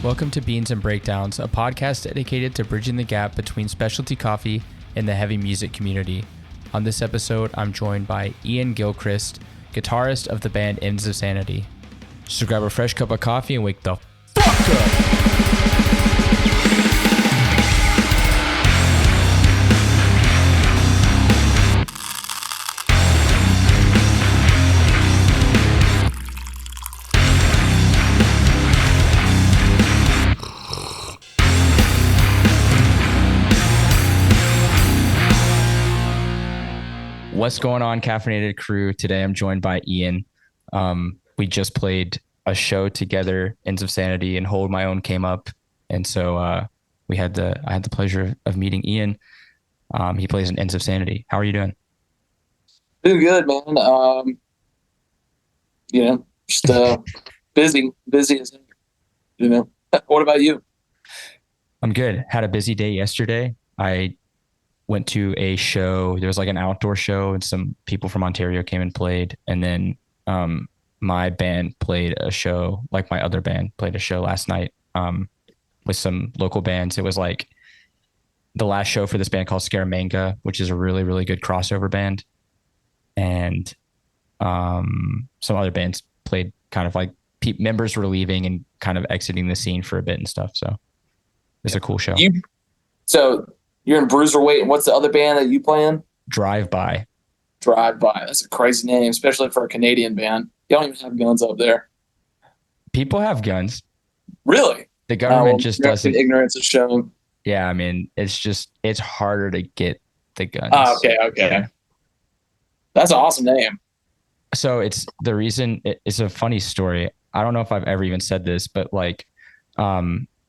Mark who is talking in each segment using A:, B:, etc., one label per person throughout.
A: Welcome to Beans and Breakdowns, a podcast dedicated to bridging the gap between specialty coffee and the heavy music community. On this episode, I'm joined by Ian Gilchrist, guitarist of the band End of Sanity. Just grab a fresh cup of coffee and wake the fuck up! What's going on, Caffeinated crew? Today I'm joined by Ian. We just played a show together, Ends of Sanity, and Hold My Own came up. And so I had the pleasure of meeting Ian. He plays in Ends of Sanity. How are you doing?
B: Doing good, man. Just busy as ever. What about you?
A: I'm good. Had a busy day yesterday. I went to a show. There was like an outdoor show and some people from Ontario came and played. And then my band played a show, like my other band played a show last night with some local bands. It was like the last show for this band called Scaramanga, which is a really, really good crossover band. And some other bands played, kind of like members were leaving and kind of exiting the scene for a bit and stuff. So it was a cool show.
B: You're in Bruiserweight, and what's the other band that you play in?
A: Drive By.
B: Drive By. That's a crazy name, especially for a Canadian band. You don't even have guns up there.
A: People have guns.
B: Really?
A: The government just doesn't.
B: Ignorance is shown.
A: Yeah, I mean, it's harder to get the guns.
B: Oh, okay. Yeah. That's an awesome name.
A: So it's the reason. It's a funny story. I don't know if I've ever even said this, but like,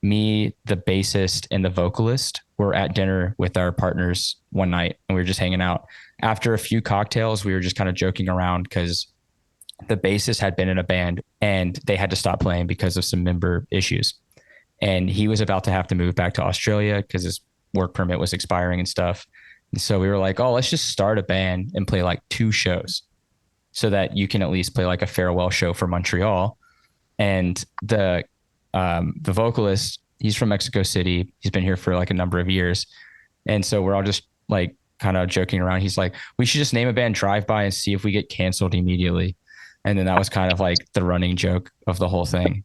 A: me, the bassist, and the vocalist were at dinner with our partners one night, and we were just hanging out. After a few cocktails, we were just kind of joking around because the bassist had been in a band and they had to stop playing because of some member issues. And he was about to have to move back to Australia because his work permit was expiring and stuff. And so we were like, oh, let's just start a band and play like 2 shows so that you can at least play like a farewell show for Montreal. And the vocalist, he's from Mexico City. He's been here for like a number of years. And so we're all just like kind of joking around. He's like, we should just name a band Drive By and see if we get canceled immediately. And then that was kind of like the running joke of the whole thing.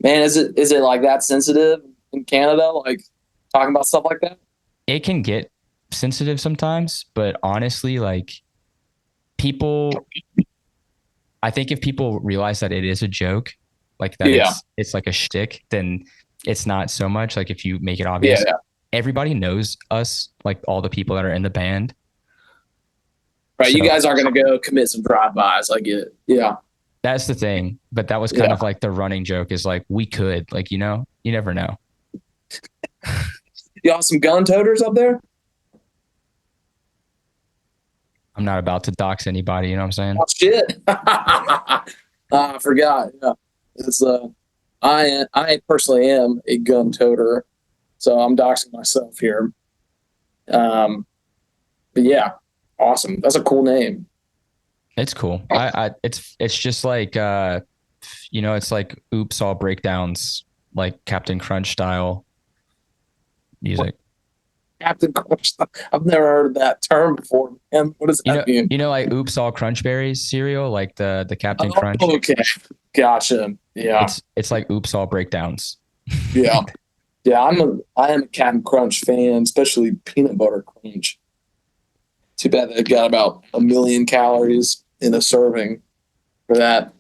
B: Man, is it like that sensitive in Canada? Like talking about stuff like that?
A: It can get sensitive sometimes, but honestly, like I think if people realize that it is a joke, like that it's like a shtick, then it's not so much. Like if you make it obvious, everybody knows us, like all the people that are in the band.
B: Right. So, you guys aren't going to go commit some drive-bys. I get it. Yeah.
A: That's the thing. But that was kind of like the running joke is like, we could, like, you never know.
B: Y'all some gun toters up there?
A: I'm not about to dox anybody. You know what I'm saying?
B: Oh, shit. I forgot. Yeah. It's I personally am a gun toter, so I'm doxing myself here. But yeah, awesome. That's a cool name.
A: It's cool. It's just like it's like Oops All Breakdowns, like Captain Crunch style music.
B: Captain Crunch. I've never heard of that term before, man. What does that mean?
A: Like Oops All Crunch Berries cereal, like the Captain Crunch.
B: Okay, gotcha. Yeah,
A: it's like Oops All Breakdowns.
B: Yeah. I am a Captain Crunch fan, especially peanut butter crunch. Too bad they've got about 1 million calories in a serving for that.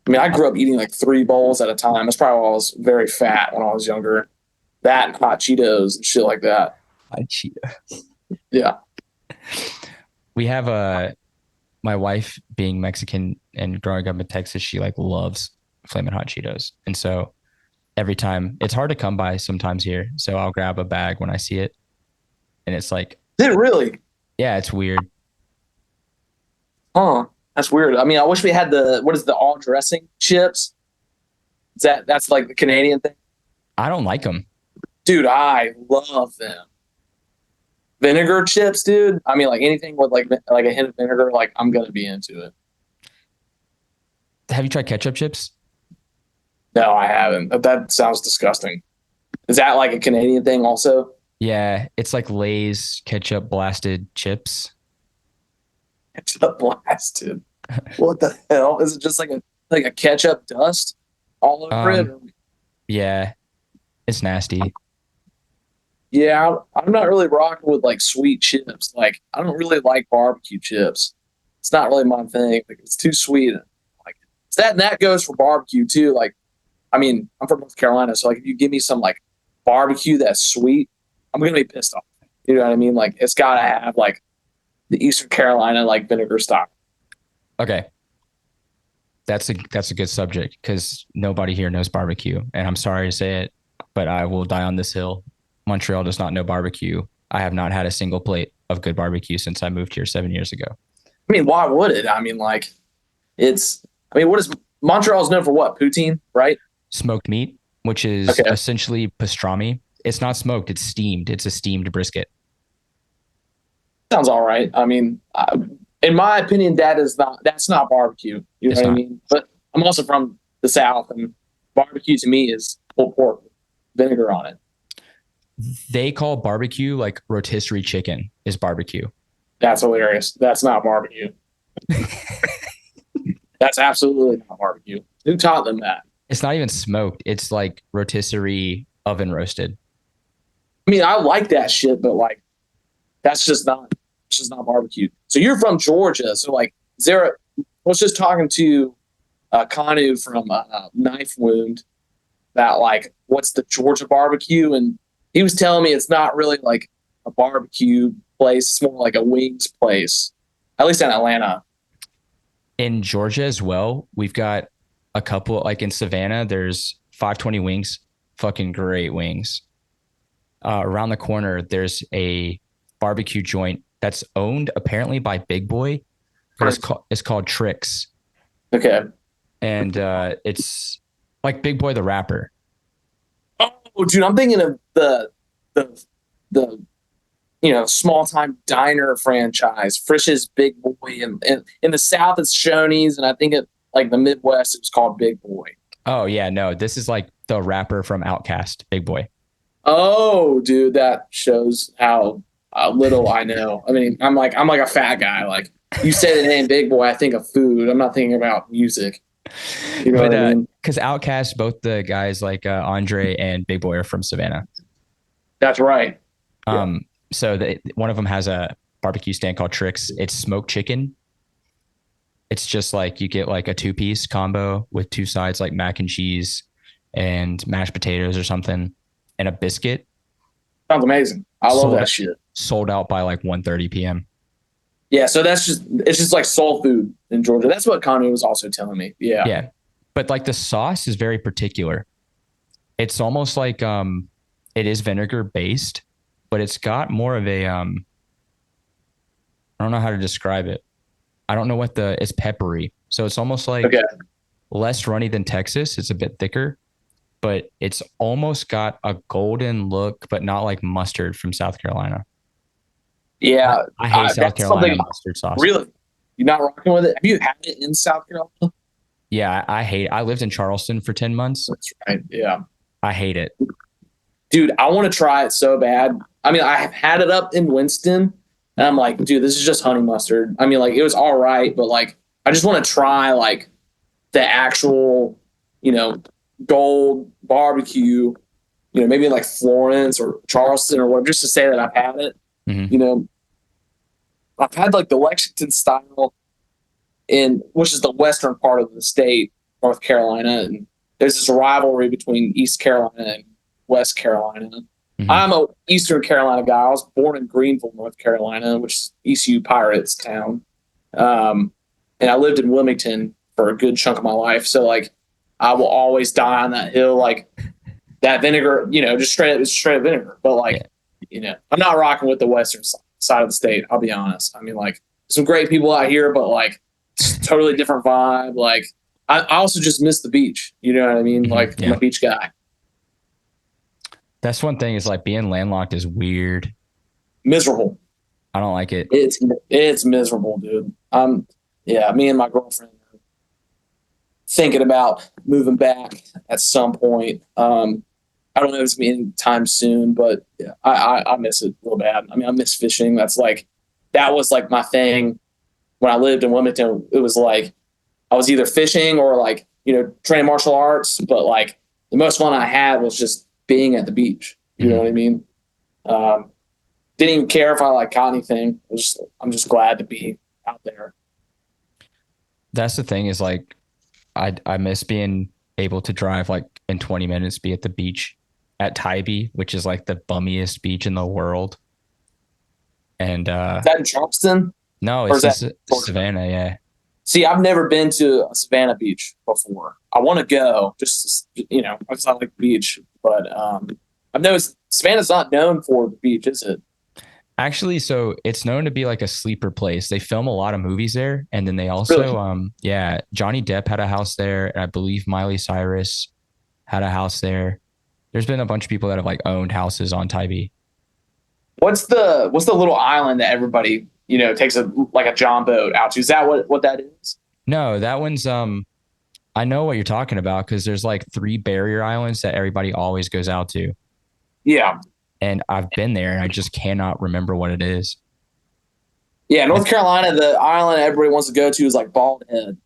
B: I mean, I grew up eating like 3 bowls at a time. That's probably why I was very fat when I was younger. That and hot Cheetos and shit like that.
A: Hot Cheetos.
B: Yeah.
A: We have my wife being Mexican and growing up in Texas, she like loves Flamin' Hot Cheetos. And so every time, it's hard to come by sometimes here. So I'll grab a bag when I see it. And it's like.
B: Did it really?
A: Yeah, it's weird.
B: Huh. That's weird. I mean, I wish we had what is the all dressing chips? That's like the Canadian thing?
A: I don't like them.
B: Dude, I love them. Vinegar chips, dude. I mean, like anything with like a hint of vinegar, like I'm going to be into it.
A: Have you tried ketchup chips?
B: No, I haven't. That sounds disgusting. Is that like a Canadian thing also?
A: Yeah, it's like Lay's ketchup blasted chips.
B: Ketchup blasted. What the hell? Is it just like a ketchup dust all over it?
A: Um, yeah, it's nasty.
B: Yeah, I'm not really rocking with like sweet chips. Like I don't really like barbecue chips. It's not really my thing. Like it's too sweet. Like that goes for barbecue too. Like I mean, I'm from North Carolina, so like if you give me some like barbecue that's sweet, I'm gonna be pissed off. You know what I mean? Like it's gotta have like the Eastern Carolina like vinegar stock.
A: Okay, that's a good subject because nobody here knows barbecue, and I'm sorry to say it, but I will die on this hill. Montreal does not know barbecue. I have not had a single plate of good barbecue since I moved here 7 years ago.
B: I mean, why would it? I mean, like it's. I mean, what is Montreal's known for? What poutine, right?
A: Smoked meat, which is
B: Okay,
A: essentially pastrami. It's not smoked; it's steamed. It's a steamed brisket.
B: sounds all right. I mean, in my opinion, that's not barbecue. You know
A: It's
B: what I
A: not.
B: mean? But I'm also from the South, and barbecue to me is pulled pork, with vinegar on it.
A: They call barbecue like rotisserie chicken is barbecue.
B: That's hilarious. That's not barbecue. That's absolutely not barbecue. Who taught them that?
A: It's not even smoked. It's like rotisserie oven roasted.
B: I mean, I like that shit, but like, that's just not. It's just not barbecue. So you're from Georgia, so like, is there? I was just talking to Kanu from Knife Wound about like what's the Georgia barbecue, and he was telling me it's not really like a barbecue place; it's more like a wings place, at least in Atlanta.
A: In Georgia as well, we've got a couple like in Savannah, there's 520 wings, fucking great wings. Around the corner, there's a barbecue joint that's owned apparently by Big Boy, but it's called Tricks,
B: Okay.
A: and it's like Big Boy the rapper.
B: Oh, dude, I'm thinking of the the small time diner franchise, Frisch's Big Boy, and in the South it's Shoney's, and I think it like the Midwest it was called Big Boy.
A: Oh yeah, no, this is like the rapper from Outkast, Big Boy.
B: Oh, dude, that shows how little I know. I mean, I'm like a fat guy. Like you say the name Big Boy, I think of food. I'm not thinking about music. You know
A: But
B: what I mean?
A: because Outkast, both the guys like Andre and Big Boy are from Savannah.
B: That's right. Yeah.
A: Um, so one of them has a barbecue stand called Tricks. It's smoked chicken. It's just like you get like a two-piece combo with two sides like mac and cheese and mashed potatoes or something and a biscuit.
B: Sounds amazing. I love
A: Sold
B: that shit.
A: sold out by like 1:30 p.m.
B: Yeah, so it's just like soul food in Georgia. That's what Kanye was also telling me. Yeah.
A: Yeah. But like the sauce is very particular. It's almost like it is vinegar based, but it's got more of a I don't know how to describe it. I don't know it's peppery. So it's almost like
B: Okay.
A: less runny than Texas. It's a bit thicker, but it's almost got a golden look, but not like mustard from South Carolina.
B: Yeah.
A: I hate South
B: That's
A: Carolina
B: something
A: mustard sauce.
B: really. You're not rocking with it? Have you had it in South Carolina?
A: Yeah, I hate it. I lived in Charleston for 10 months.
B: That's right. Yeah.
A: I hate it.
B: Dude, I want to try it so bad. I mean, I have had it up in Winston, and I'm like, dude, this is just honey mustard. I mean, like, it was all right, but like, I just want to try like the actual, you know, gold barbecue, maybe in like Florence or Charleston or whatever, just to say that I've had it.
A: Mhm.
B: You know, I've had like the Lexington style which is the western part of the state, North Carolina, and there's this rivalry between East Carolina and West Carolina.
A: Mhm.
B: I'm a Eastern Carolina guy. I was born in Greenville, North Carolina, which is ECU Pirates town. And I lived in Wilmington for a good chunk of my life. So like I will always die on that hill, like that vinegar, just straight up vinegar. But
A: Yeah.
B: like, I'm not rocking with the western side of the state. I'll be honest. I mean, like some great people out here, but like it's totally different vibe. Like I also just miss the beach. You know what I mean?
A: Mhm.
B: Like I'm
A: Yeah.
B: a beach guy.
A: That's one thing is like being landlocked is weird.
B: Miserable.
A: I don't like it.
B: It's miserable, dude. Yeah, me and my girlfriend thinking about moving back at some point. I don't know if it's gonna be anytime soon, but yeah, I miss it real bad. I mean, I miss fishing. That was like my thing when I lived in Wilmington. It was like I was either fishing or like, training martial arts, but like the most fun I had was just being at the beach. You know what I mean? Didn't even care if I like caught anything. I'm just glad to be out there.
A: That's the thing is like, I miss being able to drive like in 20 minutes, be at the beach at Tybee, which is like the bummiest beach in the world. And
B: Is that in Charleston?
A: no,
B: Or
A: it's
B: is that
A: just Savannah. Yeah.
B: See, I've never been to a Savannah beach before. I want to go, just because I like the beach. But I've noticed Savannah's not known for the beach, is it?
A: Actually, so it's known to be like a sleeper place. They film a lot of movies there, and then they
B: Really?
A: also, yeah, Johnny Depp had a house there, and I believe Miley Cyrus had a house there. There's been a bunch of people that have like owned houses on Tybee.
B: What's the little island that everybody takes a John boat out to? Is that what that is?
A: No, that one's I know what you're talking about because there's like 3 barrier islands that everybody always goes out to.
B: Yeah,
A: And I've been there and I just cannot remember what it is.
B: yeah. North Carolina, the island everybody wants to go to is like Bald Head,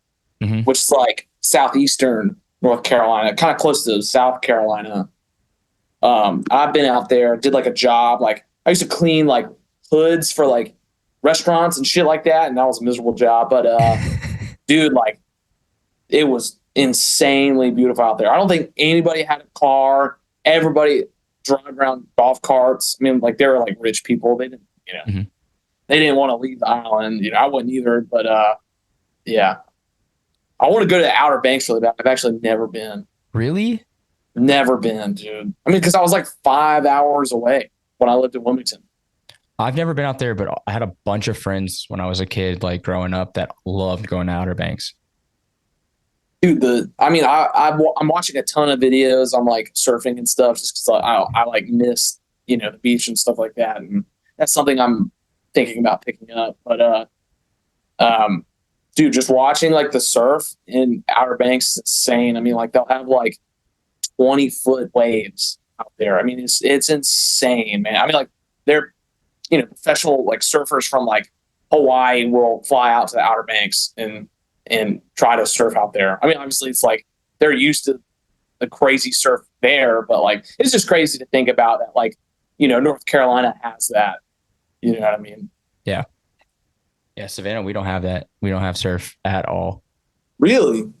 A: Mhm.
B: which is like southeastern North Carolina, kind of close to South Carolina. I've been out there, did like a job, like I used to clean like hoods for like restaurants and shit like that, and that was a miserable job. But dude, like it was insanely beautiful out there. I don't think anybody had a car. Everybody drove around golf carts. I mean, like they were like rich people. They didn't,
A: Mhm.
B: they didn't want to leave the island. I wouldn't either. But yeah, I want to go to the Outer Banks really bad. I've actually never been.
A: Really?
B: Never been, dude. I mean, because I was like 5 hours away when I lived in Wilmington.
A: I've never been out there, but I had a bunch of friends when I was a kid, like growing up, that loved going to Outer Banks.
B: Dude, I'm watching a ton of videos on like surfing and stuff just because I like miss the beach and stuff like that, and that's something I'm thinking about picking up. But dude, just watching like the surf in Outer Banks is insane. I mean, like they'll have like 20-foot waves out there. I mean, it's insane, man. I mean, like they're professional like surfers from like Hawaii will fly out to the Outer Banks and try to surf out there. I mean, obviously it's like they're used to the crazy surf there, but like it's just crazy to think about that. Like North Carolina has that. You know what I mean?
A: Yeah. Yeah. Savannah, we don't have that. We don't have surf at all.
B: Really?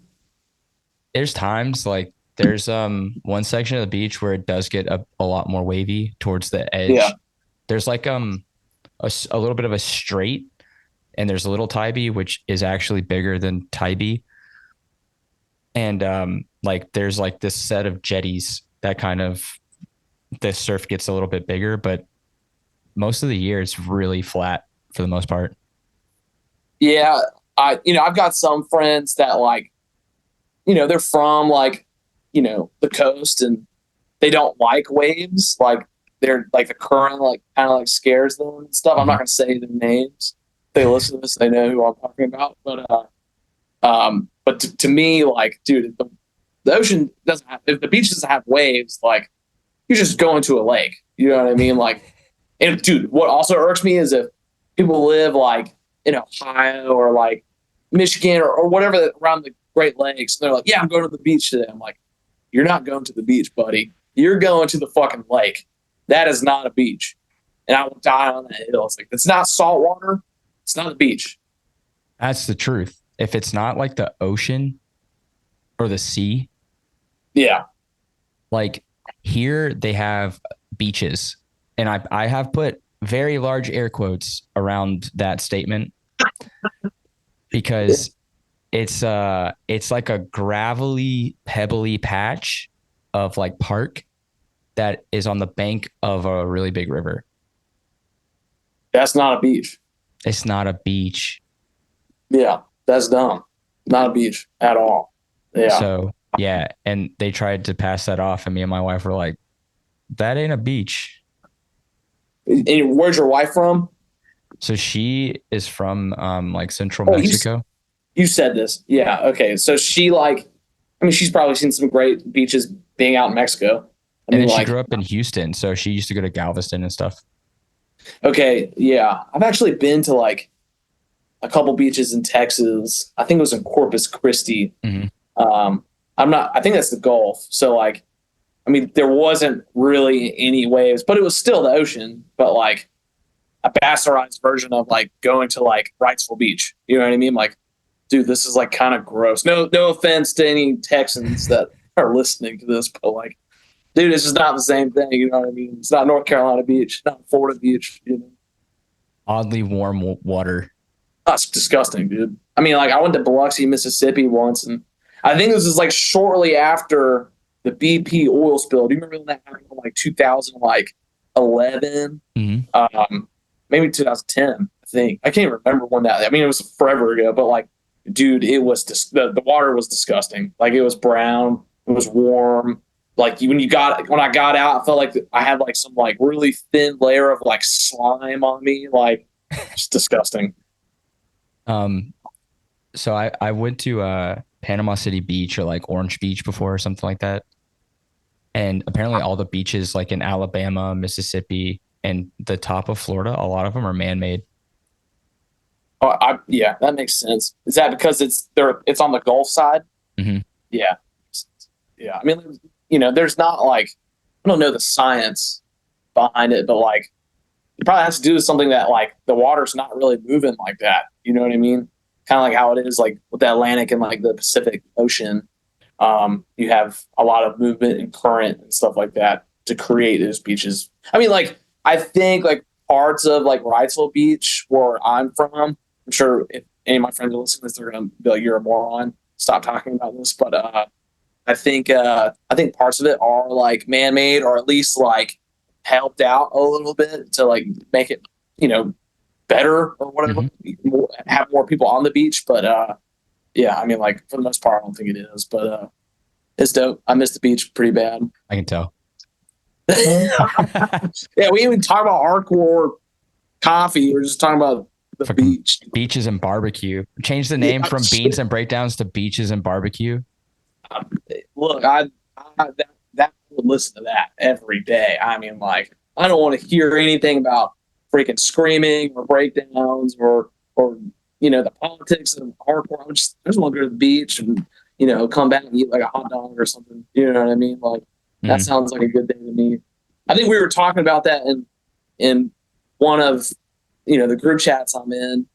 A: There's times like there's one section of the beach where it does get a lot more wavy towards the edge.
B: Yeah.
A: There's like a little bit of a straight, and there's a little Tybee, which is actually bigger than Tybee. And like there's like this set of jetties that kind of the surf gets a little bit bigger, but most of the year it's really flat for the most part.
B: Yeah. I've got some friends that like, they're from like, the coast and they don't like waves. Like they're like the current, like kind of like scares them and stuff. I'm not going to say the names. If they listen to this, they know who I'm talking about. But to me, like, dude, the ocean doesn't have, if the beach doesn't have waves, like you just go into a lake. You know what I mean? Like, and dude, what also irks me is if people live like in Ohio or like Michigan or whatever around the Great Lakes, and they're like, yeah, I'm going to the beach today. I'm like, you're not going to the beach, buddy. You're going to the fucking lake. That is not a beach. And I will die on that hill. It's like, it's not salt water. It's not a beach.
A: That's the truth. If it's not like the ocean or the sea,
B: Yeah.
A: like here they have beaches, and I have put very large air quotes around that statement because it's like a gravelly, pebbly patch of like park that is on the bank of a really big river.
B: That's not a beach.
A: It's not a beach.
B: Yeah. That's dumb. Not a beach at all. Yeah.
A: So yeah, and they tried to pass that off, and me and my wife were like, "That ain't a beach."
B: And where's your wife from?
A: So she is from like central
B: Oh,
A: Mexico.
B: you said this. Yeah. Okay. So she like I mean, she's probably seen some great beaches being out in Mexico.
A: And then she grew up in Houston, so she used to go to Galveston and stuff.
B: Okay, yeah. I've actually been to like a couple beaches in Texas. I think it was in Corpus Christi.
A: Mm-hmm.
B: I think that's the Gulf. So like, I mean, there wasn't really any waves, but it was still the ocean, but like a bastardized version of like going to like Wrightsville Beach. You know what I mean? Like, dude, this is like kind of gross. No offense to any Texans that are listening to this, but like, dude, it's just not the same thing. You know what I mean? It's not North Carolina Beach, not Florida Beach. You know?
A: Oddly warm water.
B: That's disgusting, dude. I mean, like I went to Biloxi, Mississippi once, and I think this was like shortly after the BP oil spill. Do you remember when that happened in like 2011?
A: Mm-hmm.
B: Maybe 2010, I think. I can't remember when that. I mean, it was forever ago, but like, dude, it was the water was disgusting. Like it was brown, it was warm. Like when I got out, I felt like I had like some like really thin layer of like slime on me. Like it's disgusting.
A: So I went to Panama City Beach or like Orange Beach before or something like that. And apparently all the beaches like in Alabama, Mississippi, and the top of Florida, a lot of them are man-made.
B: Oh, yeah, that makes sense. Is that because it's on the Gulf side?
A: Mm-hmm.
B: Yeah. Yeah. I mean, you know, there's not like, I don't know the science behind it, but like it probably has to do with something that like the water's not really moving like that. You know what I mean? Kind of like how it is like with the Atlantic and like the Pacific Ocean. You have a lot of movement and current and stuff like that to create those beaches. I mean, like, I think like parts of like Wrightsville Beach where I'm from, I'm sure if any of my friends are listening to this, they're going to be like, you're a moron. Stop talking about this. But I think parts of it are like man-made or at least like helped out a little bit to like make it, you know, better or whatever, have more people on the beach. But yeah, I mean, like for the most part, I don't think it is, but it's dope. I miss the beach pretty bad.
A: I can tell.
B: Yeah, we even talk about hardcore coffee. We're just talking about the beach.
A: Beaches and barbecue. Change the name from beans and breakdowns to beaches and barbecue.
B: Look, I would listen to that every day. I mean, like, I don't want to hear anything about freaking screaming or breakdowns or you know the politics of hardcore. I just want to go to the beach and you know come back and eat like a hot dog or something. You know what I mean? Like that sounds like a good day to me. I think we were talking about that in one of the group chats I'm in.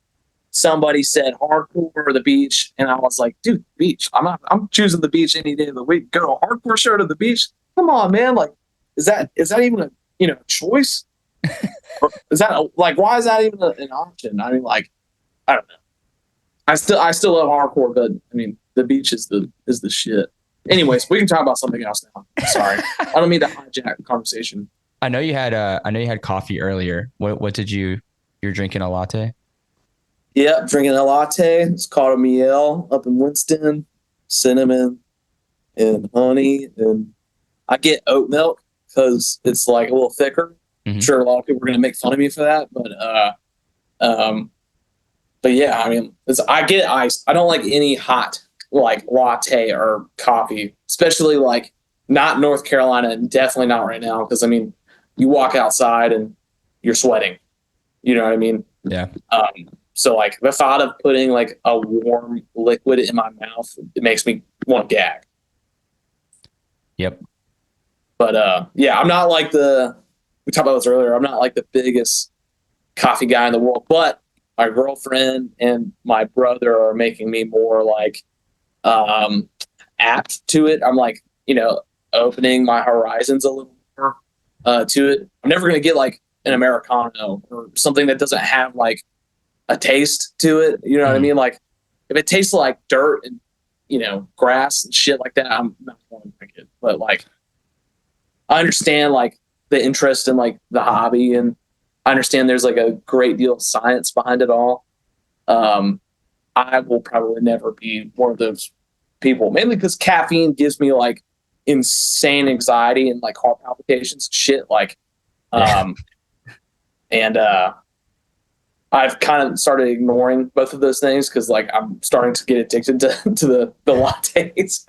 B: Somebody said hardcore or the beach, and I was like, dude, beach. I'm choosing the beach any day of the week. Go to a hardcore show to the beach. Come on, man. Like, is that even a choice? Or is that like why is that even an option? I mean, like, I don't know. I still love hardcore, but I mean, the beach is the shit. Anyways, we can talk about something else now. Sorry, I don't mean to hijack the conversation.
A: I know you had coffee earlier. What did you're drinking a latte?
B: Yep, drinking a latte. It's called a Miel up in Winston, cinnamon and honey, and I get oat milk because it's like a little thicker. I'm sure a lot of people are going to make fun of me for that, but yeah, I mean, I get iced. I don't like any hot like latte or coffee, especially like not North Carolina, and definitely not right now because I mean, you walk outside and you're sweating. You know what I mean?
A: Yeah.
B: So like the thought of putting like a warm liquid in my mouth, it makes me want to gag.
A: Yep.
B: But yeah, I'm not like we talked about this earlier. I'm not like the biggest coffee guy in the world, but my girlfriend and my brother are making me more like apt to it. I'm like, opening my horizons a little more to it. I'm never going to get like an Americano or something that doesn't have like a taste to it. You know what I mean? Like if it tastes like dirt and, grass and shit like that, I'm not going to drink it. But like, I understand like the interest in like the hobby, and I understand there's like a great deal of science behind it all. I will probably never be one of those people, mainly because caffeine gives me like insane anxiety and like heart palpitations and shit. Like, and I've kind of started ignoring both of those things because like I'm starting to get addicted to the lattes.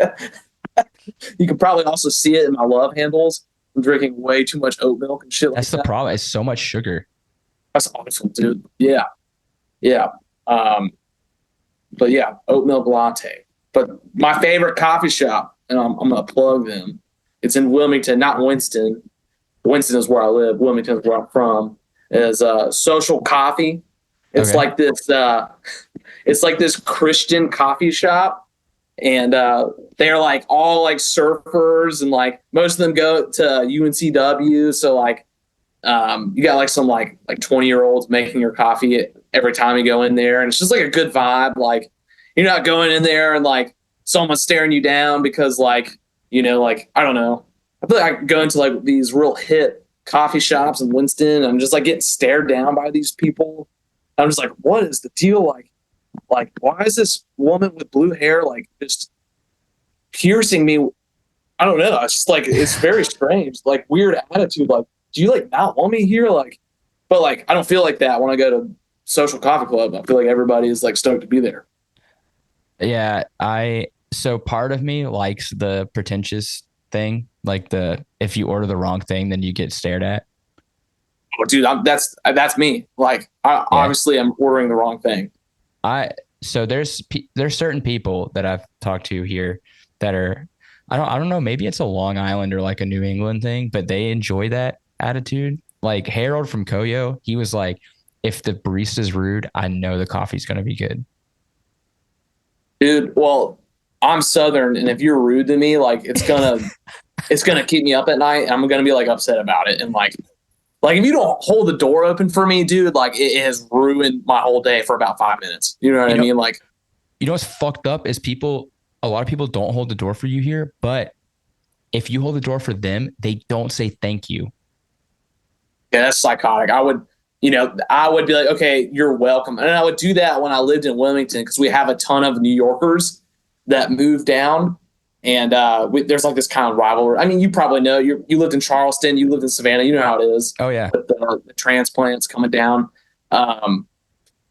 B: You can probably also see it in my love handles. I'm drinking way too much oat milk and shit like
A: That's the
B: that.
A: problem. It's so much sugar.
B: That's awful, dude. Yeah. Yeah. Um, but yeah, oat milk latte. But my favorite coffee shop, and I'm going to plug them. It's in Wilmington, not Winston. Winston is where I live. Wilmington is where I'm from. Is Social Coffee. It's
A: Okay.
B: like this. It's like this Christian coffee shop, and they're like all like surfers, and like most of them go to UNCW. So like, you got like some like 20-year-olds making your coffee every time you go in there, and it's just like a good vibe. Like you're not going in there and like someone's staring you down because like like I don't know. I feel like I go into like these real hip coffee shops in Winston. I'm just like getting stared down by these people. I'm just like, what is the deal? Like, why is this woman with blue hair like just piercing me? I don't know. It's just like it's very strange, like weird attitude. Like, do you like not want me here? Like, but like I don't feel like that when I go to Social Coffee Club. I feel like everybody is like stoked to be there.
A: Yeah, so part of me likes the pretentious thing, like the if you order the wrong thing, then you get stared at.
B: Oh, dude, that's me. Like,
A: Yeah.
B: obviously, I'm ordering the wrong thing.
A: I so there's certain people that I've talked to here that are I don't know, maybe it's a Long Island or like a New England thing, but they enjoy that attitude. Like Harold from Koyo, he was like, if the barista's rude, I know the coffee's gonna be good.
B: Dude, well, I'm Southern, and if you're rude to me, like it's gonna keep me up at night, and I'm gonna be like upset about it, and like if you don't hold the door open for me, dude, like it has ruined my whole day for about 5 minutes. You know what
A: You
B: I
A: know,
B: mean? Like,
A: you know what's fucked up is a lot of people don't hold the door for you here, but if you hold the door for them, they don't say thank you.
B: yeah, that's psychotic. I would be like, okay, you're welcome, and I would do that when I lived in Wilmington because we have a ton of New Yorkers that moved down, and there's like this kind of rivalry. I mean, you probably know you lived in Charleston, you lived in Savannah, you know how it is
A: Oh yeah.
B: with the transplants coming down. Um,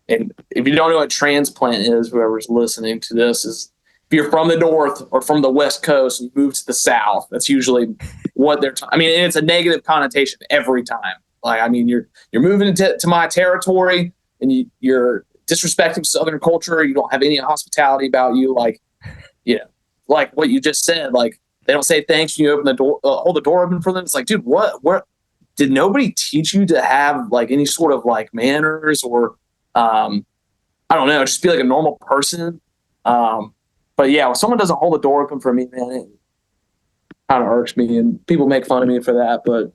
B: And if you don't know what transplant is, whoever's listening to this is if you're from the north or from the west coast and you move to the south, that's usually what I mean, it's a negative connotation every time. Like, I mean, you're moving to my territory and you're disrespecting Southern culture. You don't have any hospitality about you. Like, like what you just said. Like, they don't say thanks when you open the door, hold the door open for them. It's like, dude, what? Did nobody teach you to have like any sort of like manners or um, I don't know, just be like a normal person. But yeah, when someone doesn't hold the door open for me, man, it kind of irks me, and people make fun of me for that. But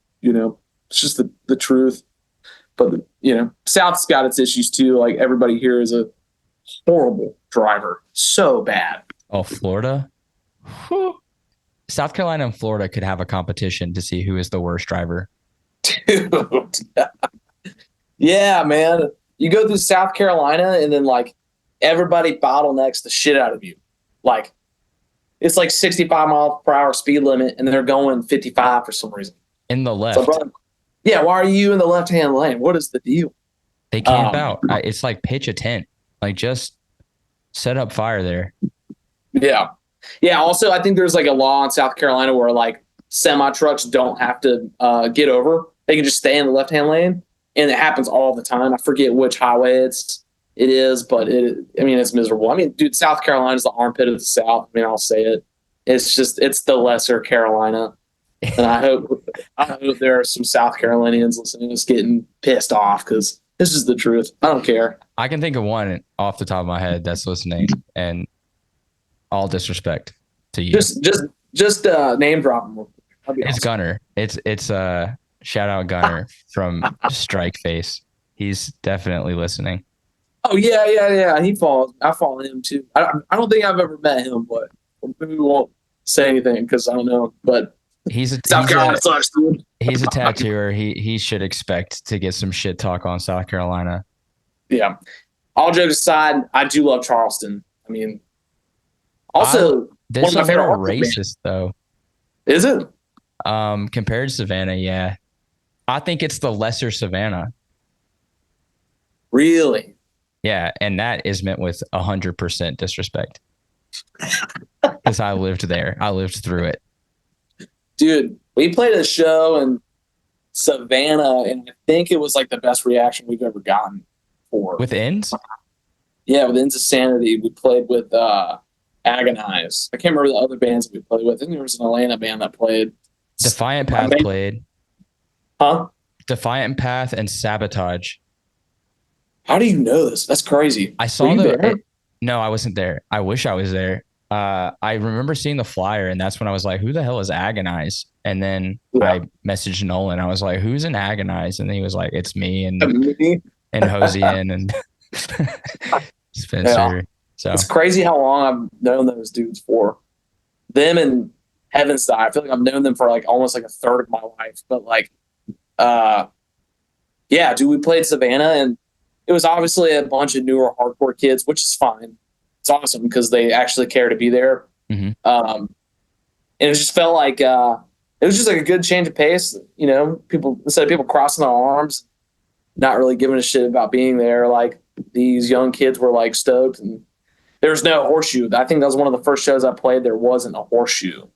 B: it's just the truth. But South's got its issues too. Like everybody here is a horrible driver, so bad.
A: Oh, Florida. Whew. South Carolina and Florida could have a competition to see who is the worst driver.
B: Dude. Yeah, man. You go through South Carolina and then like everybody bottlenecks the shit out of you. Like it's like 65 mile per hour speed limit and they're going 55 for some reason.
A: In the
B: So,
A: left,
B: bro, yeah, why are you in the left hand lane? What is the deal?
A: they camp out. It's like pitch a tent. Like just set up fire there.
B: Yeah. Yeah. Also, I think there's like a law in South Carolina where like semi trucks don't have to get over. They can just stay in the left hand lane. And it happens all the time. I forget which highway it is, but it's miserable. I mean, dude, South Carolina is the armpit of the South. I mean, I'll say it. It's the lesser Carolina. And I hope there are some South Carolinians listening to us getting pissed off because this is the truth. I don't care.
A: I can think of one off the top of my head that's listening, and all disrespect to you.
B: Just name drop them.
A: It's
B: awesome.
A: Gunner. It's shout out Gunner from Strike Face. He's definitely listening.
B: Oh yeah. I follow him too. I don't think I've ever met him, but maybe we won't say anything because I don't know. But South Carolina sucks, dude.
A: He's a tattooer. He should expect to get some shit talk on South Carolina.
B: Yeah. All jokes aside, I do love Charleston. I mean, also
A: this is a little racist though.
B: Is it?
A: Compared to Savannah, yeah. I think it's the lesser Savannah.
B: Really?
A: Yeah, and that is meant with 100% disrespect. because I lived there. I lived through it.
B: Dude, we played a show in Savannah, and I think it was like the best reaction we've ever gotten for.
A: With Ends?
B: Yeah, with End of Sanity, we played with Agonize. I can't remember the other bands that we played with. I think there was an Atlanta band that played.
A: Defiant Path played.
B: Huh?
A: Defiant Path and Sabotage.
B: How do you know this? That's crazy.
A: I saw no, I wasn't there. I wish I was there. I remember seeing the flyer, and that's when I was like, who the hell is Agonize? And then I messaged Nolan. I was like, who's in Agonize? And he was like, it's me and Hosian and Spencer. Yeah. So
B: it's crazy how long I've known those dudes for. Them and Heaven's Die. I feel like I've known them for like almost like a third of my life. But like, yeah, dude, we played Savannah, and it was obviously a bunch of newer hardcore kids, which is fine. It's awesome because they actually care to be there.
A: Mm-hmm.
B: And it just felt like it was just like a good change of pace. You know, people, instead of people crossing their arms, not really giving a shit about being there, like these young kids were like stoked. And there's no horseshoe. I think that was one of the first shows I played. There wasn't a horseshoe.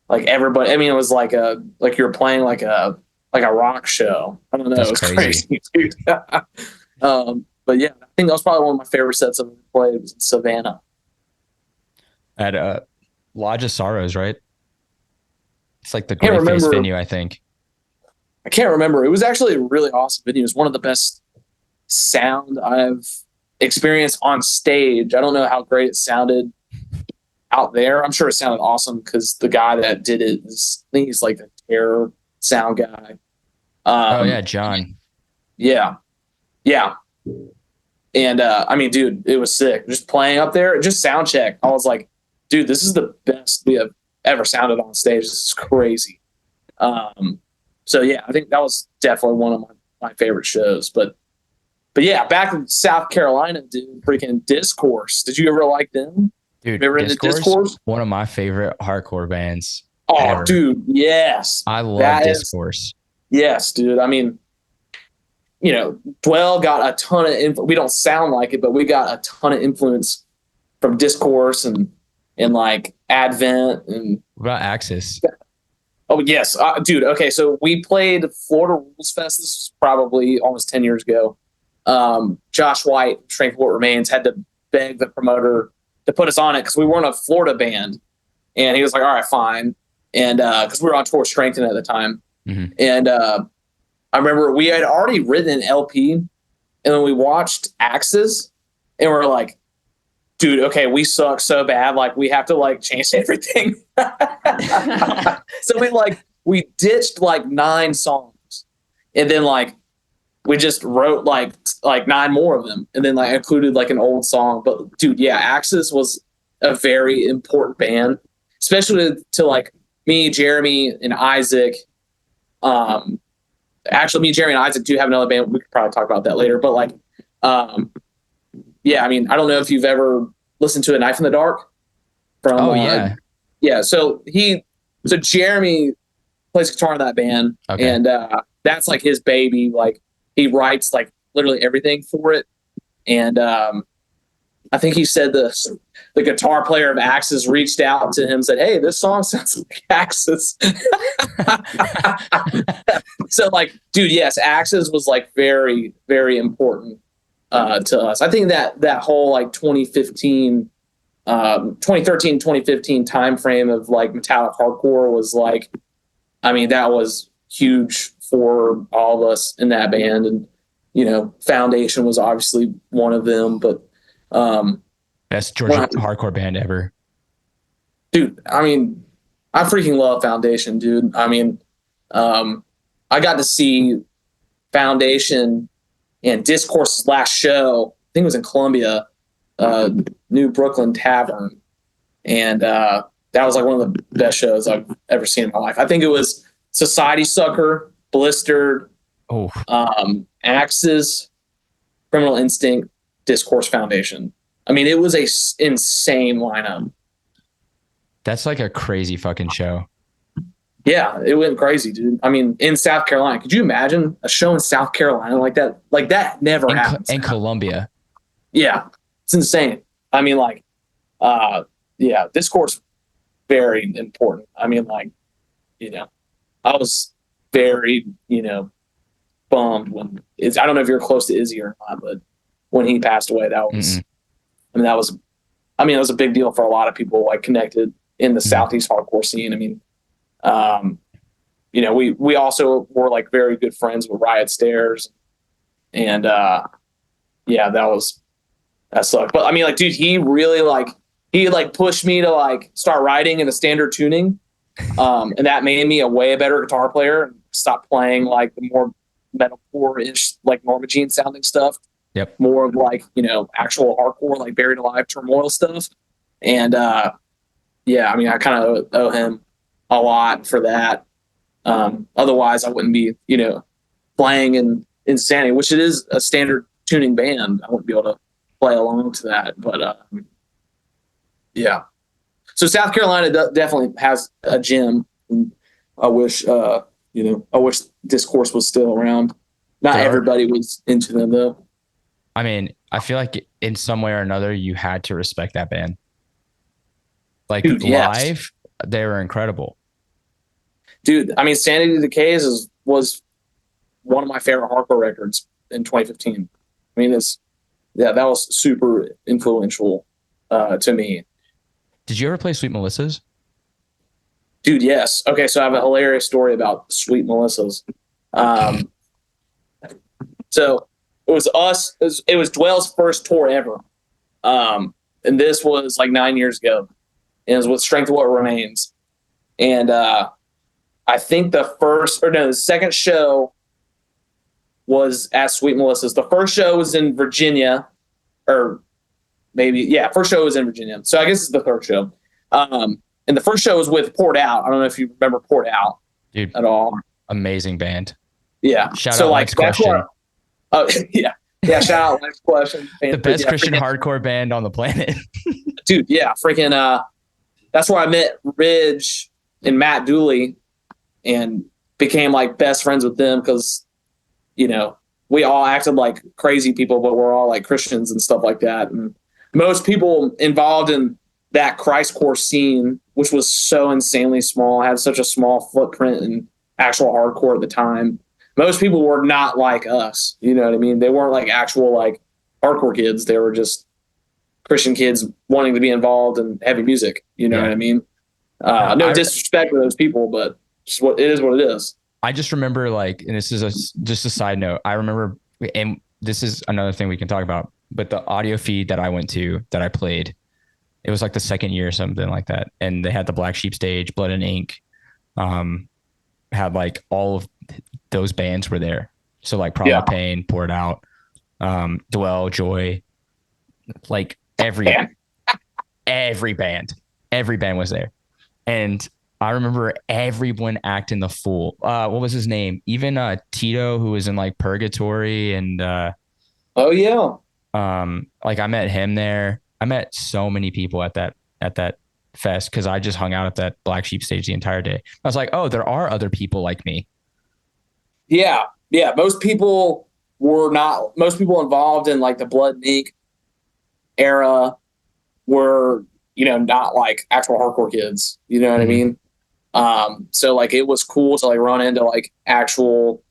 B: Like everybody, I mean, it was like you were playing like a rock show. I don't know.
A: That's
B: it was crazy, dude. But yeah, I think that was probably one of my favorite sets I've ever played. It was in Savannah.
A: At Lodge of Sorrows, right? It's like the Great Face venue, I think.
B: I can't remember. It was actually a really awesome venue. It was one of the best sound I've experienced on stage. I don't know how great it sounded out there. I'm sure it sounded awesome because the guy that did it is, I think he's like the Terror sound guy.
A: Oh yeah, John.
B: Yeah. And I mean, dude, it was sick. Just playing up there, just sound check. I was like, dude, this is the best we have ever sounded on stage. This is crazy. So yeah, I think that was definitely one of my favorite shows. But yeah, back in South Carolina, dude, freaking Discourse. Did you ever like them?
A: Dude,
B: ever into Discourse?
A: One of my favorite hardcore bands.
B: Oh,
A: ever.
B: Dude, yes.
A: I love Discourse.
B: Yes, dude. I mean, you know, Dwell got a ton of we don't sound like it, but we got a ton of influence from Discourse and like Advent and
A: what about Axis?
B: Oh yes, dude. Okay, so we played Florida Rules Fest. This was probably almost 10 years ago. Josh White, Strength What Remains, had to beg the promoter to put us on it because we weren't a Florida band, and he was like, "All right, fine." And because we were on tour Strengthen at the time,
A: mm-hmm.
B: and I remember we had already written an LP, and then we watched Axis, and we're like, dude, okay, we suck so bad. Like, we have to like change everything. So we ditched like 9 songs, and then like we just wrote like 9 more of them, and then like included like an old song. But dude, yeah, Axis was a very important band, especially to like me, Jeremy, and Isaac. Actually, me, Jeremy, and Isaac do have another band. We could probably talk about that later. But like, yeah, I mean, I don't know if you've ever listened to A Knife in the Dark. From yeah. So Jeremy plays guitar in that band, okay. And that's like his baby. Like he writes like literally everything for it, and I think he said the guitar player of Axis reached out to him and said, "Hey, this song sounds like Axis." So like, dude, yes, Axis was like very, very important to us. I think that whole like 2013, 2015 time frame of like metallic hardcore was like, I mean, that was huge for all of us in that band. And, you know, Foundation was obviously one of them, but
A: best Georgia hardcore band ever.
B: Dude, I mean, I freaking love Foundation, dude. I mean, I got to see Foundation and Discourse's last show. I think it was in Columbia, New Brooklyn Tavern. And that was like one of the best shows I've ever seen in my life. I think it was Society Sucker, Blistered, Axis, Criminal Instinct, Discourse, Foundation. I mean, it was a insane lineup.
A: That's like a crazy fucking show.
B: Yeah, it went crazy, dude. I mean, in South Carolina, could you imagine a show in South Carolina like that? Like that never happens.
A: In Columbia.
B: Yeah, it's insane. I mean, like, yeah, discourse very important. I mean, like, I was very, bummed when I don't know if you're close to Izzy or not, but when he passed away, that was,
A: Mm-mm.
B: it was a big deal for a lot of people like connected in the
A: Mm-hmm.
B: Southeast hardcore scene. I mean, um, we also were like very good friends with Riot Stairs, and yeah, that sucked. But I mean, like, dude, he really he pushed me to like start writing in a standard tuning, and that made me a way better guitar player. And stop playing like the more metalcore-ish, like Norma Jean sounding stuff.
A: Yep.
B: More of like actual hardcore, like Buried Alive, Turmoil stuff. And yeah, I mean, I kind of owe him a lot for that. Otherwise, I wouldn't be playing in Insanity, which it is a standard tuning band. I wouldn't be able to play along to that. But yeah. So South Carolina definitely has a gym. And I wish, I wish Discourse was still around. Not everybody was into them though.
A: I mean, I feel like in some way or another, you had to respect that band. Like,
B: Dude,
A: live,
B: yes.
A: they were incredible.
B: Dude, I mean, Sanity Decays was one of my favorite hardcore records in 2015. I mean, that was super influential to me.
A: Did you ever play Sweet Melissa's?
B: Dude, yes. Okay, so I have a hilarious story about Sweet Melissa's. So it was us. It was Dwell's first tour ever, and this was like 9 years ago. And it was with Strength of What Remains, and I think the second show was at Sweet Melissa's. The first show was in Virginia, or maybe, yeah, first show was in Virginia. So I guess it's the third show. And the first show was with Poured Out. I don't know if you remember Poured Out,
A: dude,
B: at all.
A: Amazing band.
B: Yeah.
A: Shout out Life's Question.
B: Yeah. Yeah. Shout out Life's Question.
A: The best Christian hardcore band on the planet.
B: Dude, yeah. Freaking, that's where I met Ridge and Matt Dooley and became like best friends with them because, we all acted like crazy people, but we're all like Christians and stuff like that. And most people involved in that Christcore scene, which was so insanely small, had such a small footprint in actual hardcore at the time. Most people were not like us. You know what I mean? They weren't like actual like hardcore kids. They were just Christian kids wanting to be involved in heavy music. You know what I mean? No disrespect to those people, but it is what it is.
A: I just remember like, and this is just a side note. I remember, and this is another thing we can talk about, but the audio feed that I went to that I played, it was like the second year or something like that. And they had the Black Sheep stage, Blood and Ink, had like all of those bands were there. So like Problem of Pain, Poured Out, Dwell, Joy, like every band was there. And I remember everyone acting the fool. What was his name? Even Tito, who was in like Purgatory, and
B: oh yeah,
A: like I met him there. I met so many people at that fest because I just hung out at that Black Sheep stage the entire day. I was like, oh, there are other people like me.
B: Yeah. Most people involved in like the Blood and Ink era were, not like actual hardcore kids. You know what I mean? So like it was cool to like run into like actual,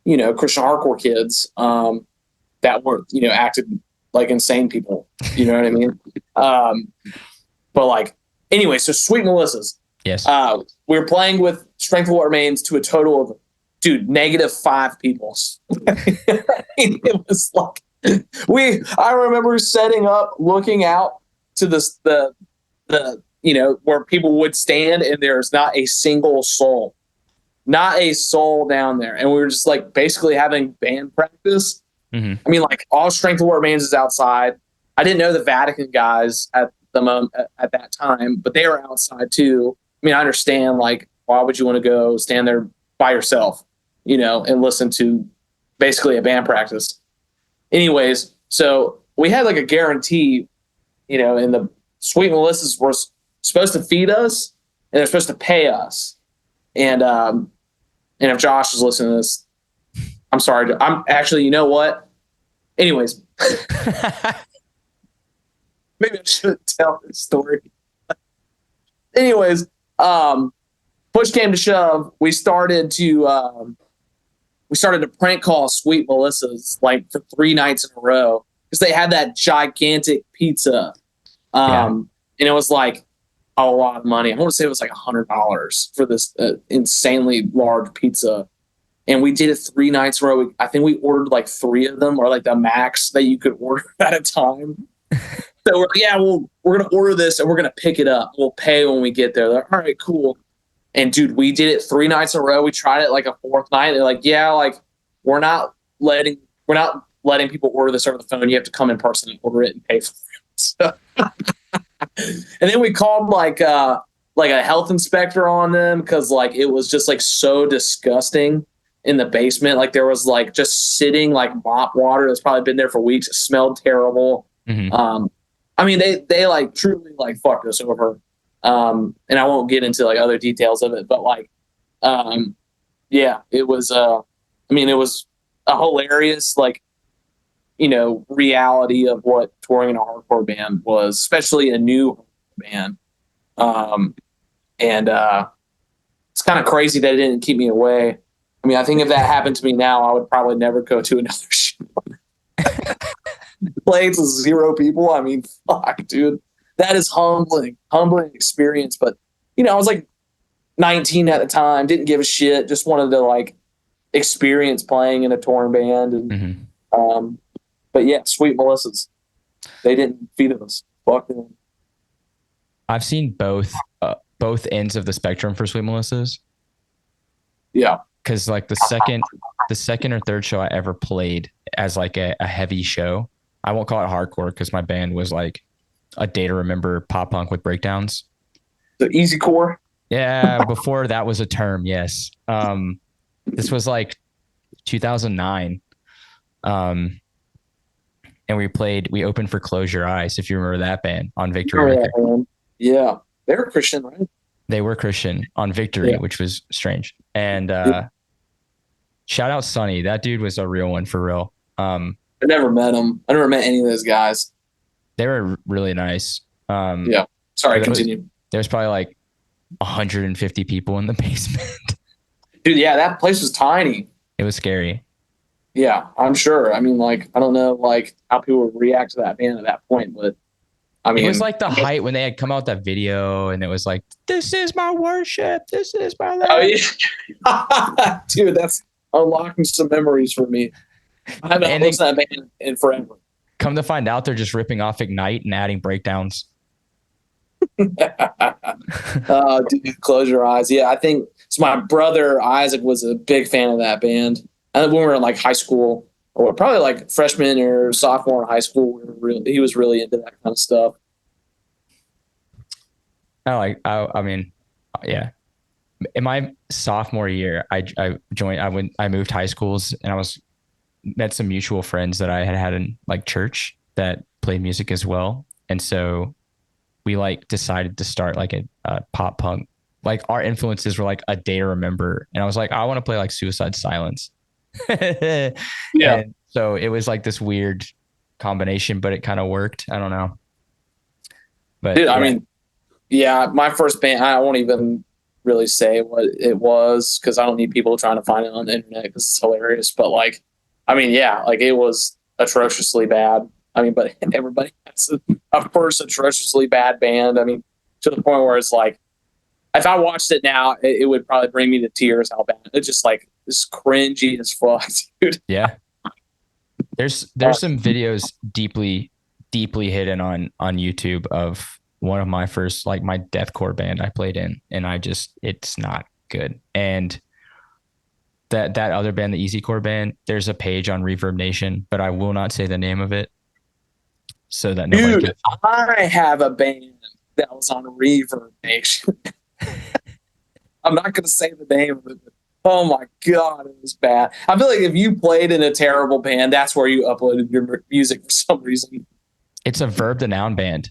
B: Christian hardcore kids that were, acted like insane people. You know what I mean? But like anyway, so Sweet Melissa's.
A: Yes.
B: We were playing with Strength of What Remains to a total of -5 people. It was like I remember setting up, looking out to the where people would stand, and there's not a single soul down there. And we were just like basically having band practice.
A: Mm-hmm.
B: I mean, like all Strength of What Remains is outside. I didn't know the Vatican guys at the moment at that time, but they were outside too. I mean, I understand like why would you want to go stand there by yourself, and listen to basically a band practice. Anyways, so we had like a guarantee, and the Sweet Melissa's were supposed to feed us and they're supposed to pay us. And if Josh is listening to this, I'm sorry. I'm actually, you know what? Anyways, maybe I shouldn't tell this story. anyways, push came to shove. We started to prank call Sweet Melissa's like for 3 nights in a row because they had that gigantic pizza. And it was like a lot of money. I want to say it was like $100 for this insanely large pizza. And we did it 3 nights in a row. I think we ordered like 3 of them, or like the max that you could order at a time. So we're like, yeah, we're going to order this and we're going to pick it up. We'll pay when we get there. They're like, all right, cool. And dude, we did it 3 nights in a row. We tried it like a 4th night. They're like, yeah, like we're not letting people order this over the phone. You have to come in person and order it and pay for it. So, and then we called like a health inspector on them because like it was just like so disgusting in the basement. Like there was like just sitting like mop water that's probably been there for weeks. It smelled terrible.
A: Mm-hmm.
B: I mean, they like truly like fucked us over. And I won't get into like other details of it, but like, yeah, it was, it was a hilarious, like, reality of what touring in a hardcore band was, especially a new band. And it's kind of crazy that it didn't keep me away. I mean, I think if that happened to me now, I would probably never go to another show. Plays with 0 people. I mean, fuck, dude. That is humbling experience. But, I was like 19 at the time, didn't give a shit, just wanted to like experience playing in a touring band. And, but yeah, Sweet Melissa's, they didn't feed us. Fuck them.
A: I've seen both ends of the spectrum for Sweet Melissa's.
B: Yeah.
A: Cause like the second or third show I ever played as like a heavy show, I won't call it hardcore because my band was like a day to remember pop punk with breakdowns.
B: The easy core.
A: Yeah. Before that was a term. Yes. This was like 2009. And we opened for Close Your Eyes. If you remember that band on Victory.
B: Yeah. They were Christian, right?
A: They were Christian on Victory, which was strange. And, shout out Sonny. That dude was a real one for real.
B: I never met him. I never met any of those guys.
A: They were really nice.
B: Yeah. Sorry, continue.
A: There's probably like 150 people in the basement.
B: Dude, yeah, that place was tiny.
A: It was scary.
B: Yeah, I'm sure. I mean, like, I don't know, like, how people would react to that band at that point, but I mean,
A: it was like the height when they had come out that video, and it was like, "This is my worship. This is my life."
B: Oh yeah, dude, that's unlocking some memories for me. I haven't listened to that band in forever.
A: Come to find out, they're just ripping off Ignite and adding breakdowns.
B: Dude, Close Your Eyes. Yeah, I think so. My brother Isaac was a big fan of that band. And when we were in like high school, or probably like freshman or sophomore in high school, he was really into that kind of stuff.
A: I mean, yeah. In my sophomore year, I moved high schools, and I met some mutual friends that I had in like church that played music as well. And so we like decided to start like a pop punk. Like our influences were like A Day to Remember. And I was like, I want to play like Suicide Silence. Yeah. And so it was like this weird combination, but it kind of worked. I don't know. But
B: dude, I mean, yeah, my first band, I won't even really say what it was because I don't need people trying to find it on the internet because it's hilarious. But like, I mean, yeah, like it was atrociously bad. I mean, but everybody has a first atrociously bad band. I mean, to the point where it's like, if I watched it now, it would probably bring me to tears how bad. It's just like, it's cringy as fuck, dude.
A: Yeah. There's some videos deeply hidden on YouTube of one of my first, like my deathcore band I played in, and it's not good. And that other band, the Easycore band, there's a page on Reverb Nation, but I will not say the name of it so that nobody
B: dude, I have a band that was on Reverb Nation. I'm not going to say the name of it, but oh my God, it was bad. I feel like if you played in a terrible band, that's where you uploaded your music for some reason.
A: It's a Verb the Noun band.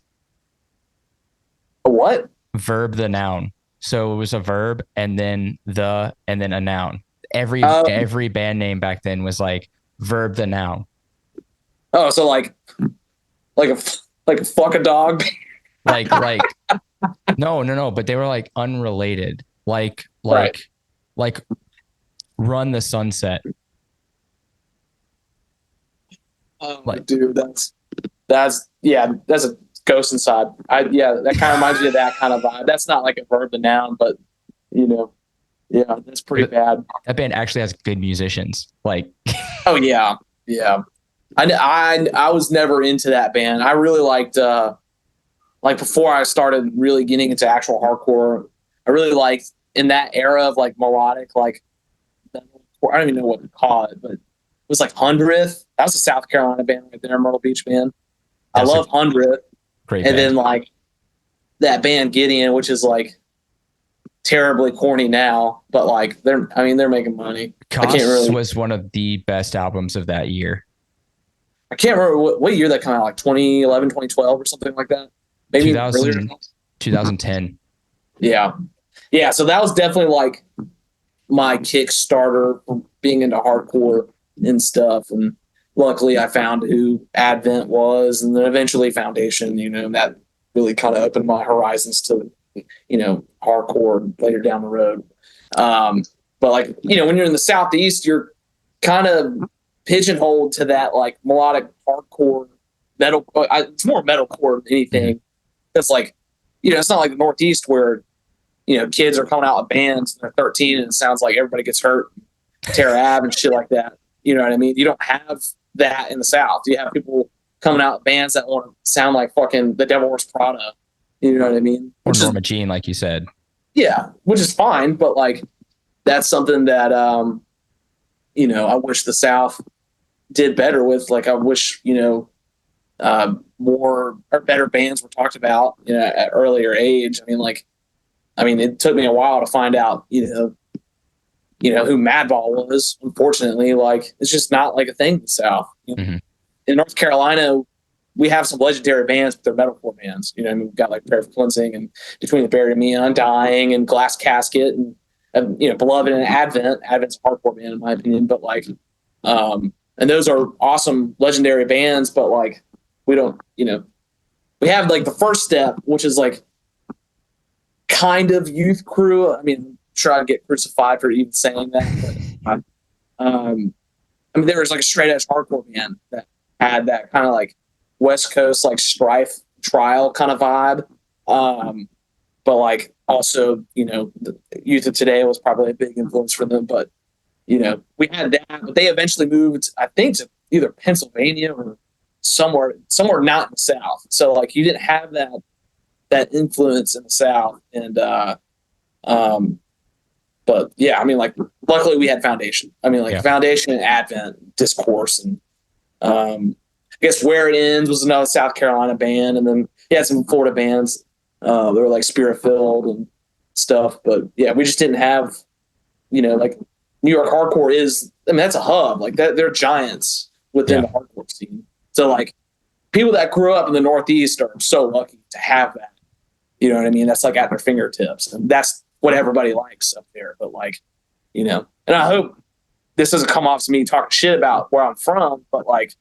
B: A what?
A: Verb the Noun. So it was a verb and then a noun. Every band name back then was like Verb the Noun.
B: Oh, so like a fuck a dog.
A: like No, but they were like unrelated.
B: Right.
A: Like Run the Sunset.
B: Oh,
A: Like
B: dude, that's a ghost inside. That kind of reminds me of that kind of vibe. That's not like a verb to noun, but you know, yeah, that's pretty bad.
A: that band actually has good musicians. Like
B: Oh yeah, yeah. I was never into that band. I really liked like before I started really getting into actual hardcore. I really liked in that era of like melodic, like I don't even know what to call it, but it was like Hundredth. That was a South Carolina band right there, Myrtle Beach band. I
A: that's a
B: love Hundredth,
A: great
B: and then
A: band.
B: like that band Gideon, which is like terribly corny now, but like they're making money. I can't
A: Costs
B: really
A: was one of the best albums of that year.
B: I can't remember what year that came out, like 2011, 2012 or something like that. Maybe even earlier.
A: 2000, 2010.
B: Yeah. Yeah. So that was definitely like my Kickstarter for being into hardcore and stuff. And luckily I found who Advent was and then eventually Foundation, that really kind of opened my horizons to, hardcore later down the road. Um, but like, when you're in the Southeast, you're kind of pigeonholed to that like melodic hardcore metal. It's more metalcore than
A: Mm-hmm.
B: anything. It's like, it's not like the Northeast where kids are coming out with bands and they're 13 and it sounds like everybody gets hurt, tear ab and shit like that. You know what I mean? You don't have that in the South. You have people coming out with bands that want to sound like fucking the Devil Wears Prada. You know what I mean?
A: Or
B: Which is,
A: Norma Jean, like you said.
B: yeah, which is fine. But like, that's something that, I wish the South did better with. Like, I wish, more or better bands were talked about, at earlier age. It took me a while to find out, who Madball was. Unfortunately, like it's just not like a thing in the South.
A: Mm-hmm.
B: In North Carolina, we have some legendary bands, but they're metalcore bands. We've got like Prayer for Cleansing and Between the Buried and Me, Undying, and Glass Casket, and Beloved and Advent. Advent's a hardcore band in my opinion, but like, and those are awesome, legendary bands. But like, we don't, we have like the First Step, which is like kind of youth crew. Sure I'd get crucified for even saying that. But, there was like a straight edge hardcore band that had that kind of like West Coast like strife trial kind of vibe. But like also, the youth of today was probably a big influence for them. But we had that, but they eventually moved, I think, to either Pennsylvania or somewhere not in the South. So like you didn't have that influence in the South. And but yeah, like luckily we had Foundation.
A: Yeah.
B: Foundation and Advent, Discourse, and I guess Where It Ends was another South Carolina band, and then he had some Florida bands. They were like Spirit Filled and stuff. But yeah, we just didn't have, like New York hardcore is. That's a hub. Like that, they're giants within the hardcore scene. So like people that grew up in the Northeast are so lucky to have that. You know what I mean? That's like at their fingertips, and that's what everybody likes up there. But like, and I hope this doesn't come off as me talking shit about where I'm from, but like,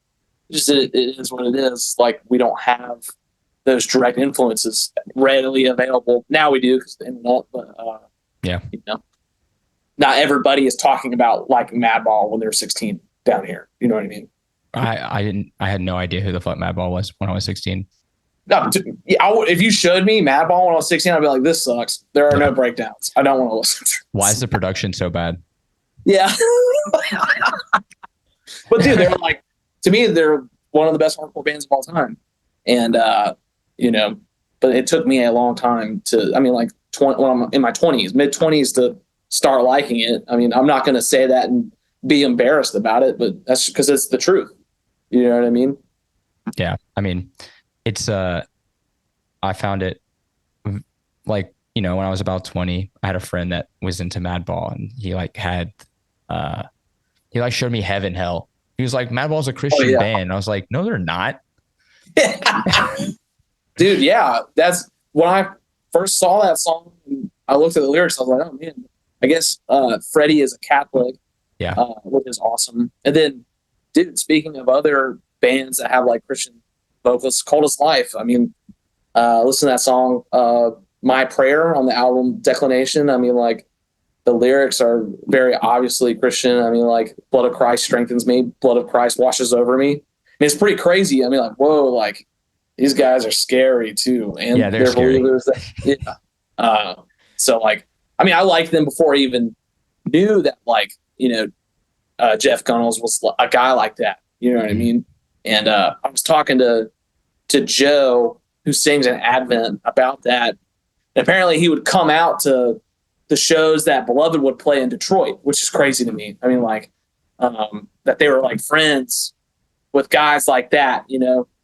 B: just it is what it is. Like, we don't have those direct influences readily available. Now we do because of the internet, but not everybody is talking about like Madball when they're 16 down here. You know what I mean?
A: I had no idea who the fuck Madball was when I was 16.
B: No, if you showed me Madball when I was 16, I'd be like, this sucks. There are no breakdowns. I don't want to listen to this.
A: Why is the production so bad?
B: Yeah. But dude, they're like, to me, they're one of the best hardcore bands of all time. And, but it took me a long time to, like 20, when I'm in my 20s, mid 20s to start liking it. I'm not going to say that and be embarrassed about it, but that's because it's the truth. You know what I mean?
A: Yeah. It's, I found it like, when I was about 20, I had a friend that was into Madball, and he showed me Heaven Hell. He was like, Madball's a Christian band. And I was like, no, they're not.
B: Dude, yeah. That's when I first saw that song. I looked at the lyrics. I was like, oh man, I guess Freddie is a Catholic.
A: Yeah.
B: Which is awesome. And then, dude, speaking of other bands that have like Christian vocalists, Cold as Life. Listen to that song, My Prayer on the album Declination. I mean, like the lyrics are very obviously Christian. I mean, like blood of Christ strengthens me, blood of Christ washes over me. And it's pretty crazy. I mean, like, whoa, like these guys are scary too. And
A: Yeah, they're
B: they're
A: scary.
B: believers that, yeah. So like, I mean, I liked them before I even knew that, like, Jeff Gunnels was a guy like that. You know what I mean? And I was talking to Joe, who sings in Advent, about that. And apparently he would come out to the shows that Beloved would play in Detroit, which is crazy to me. I mean, like, that they were like friends with guys like that,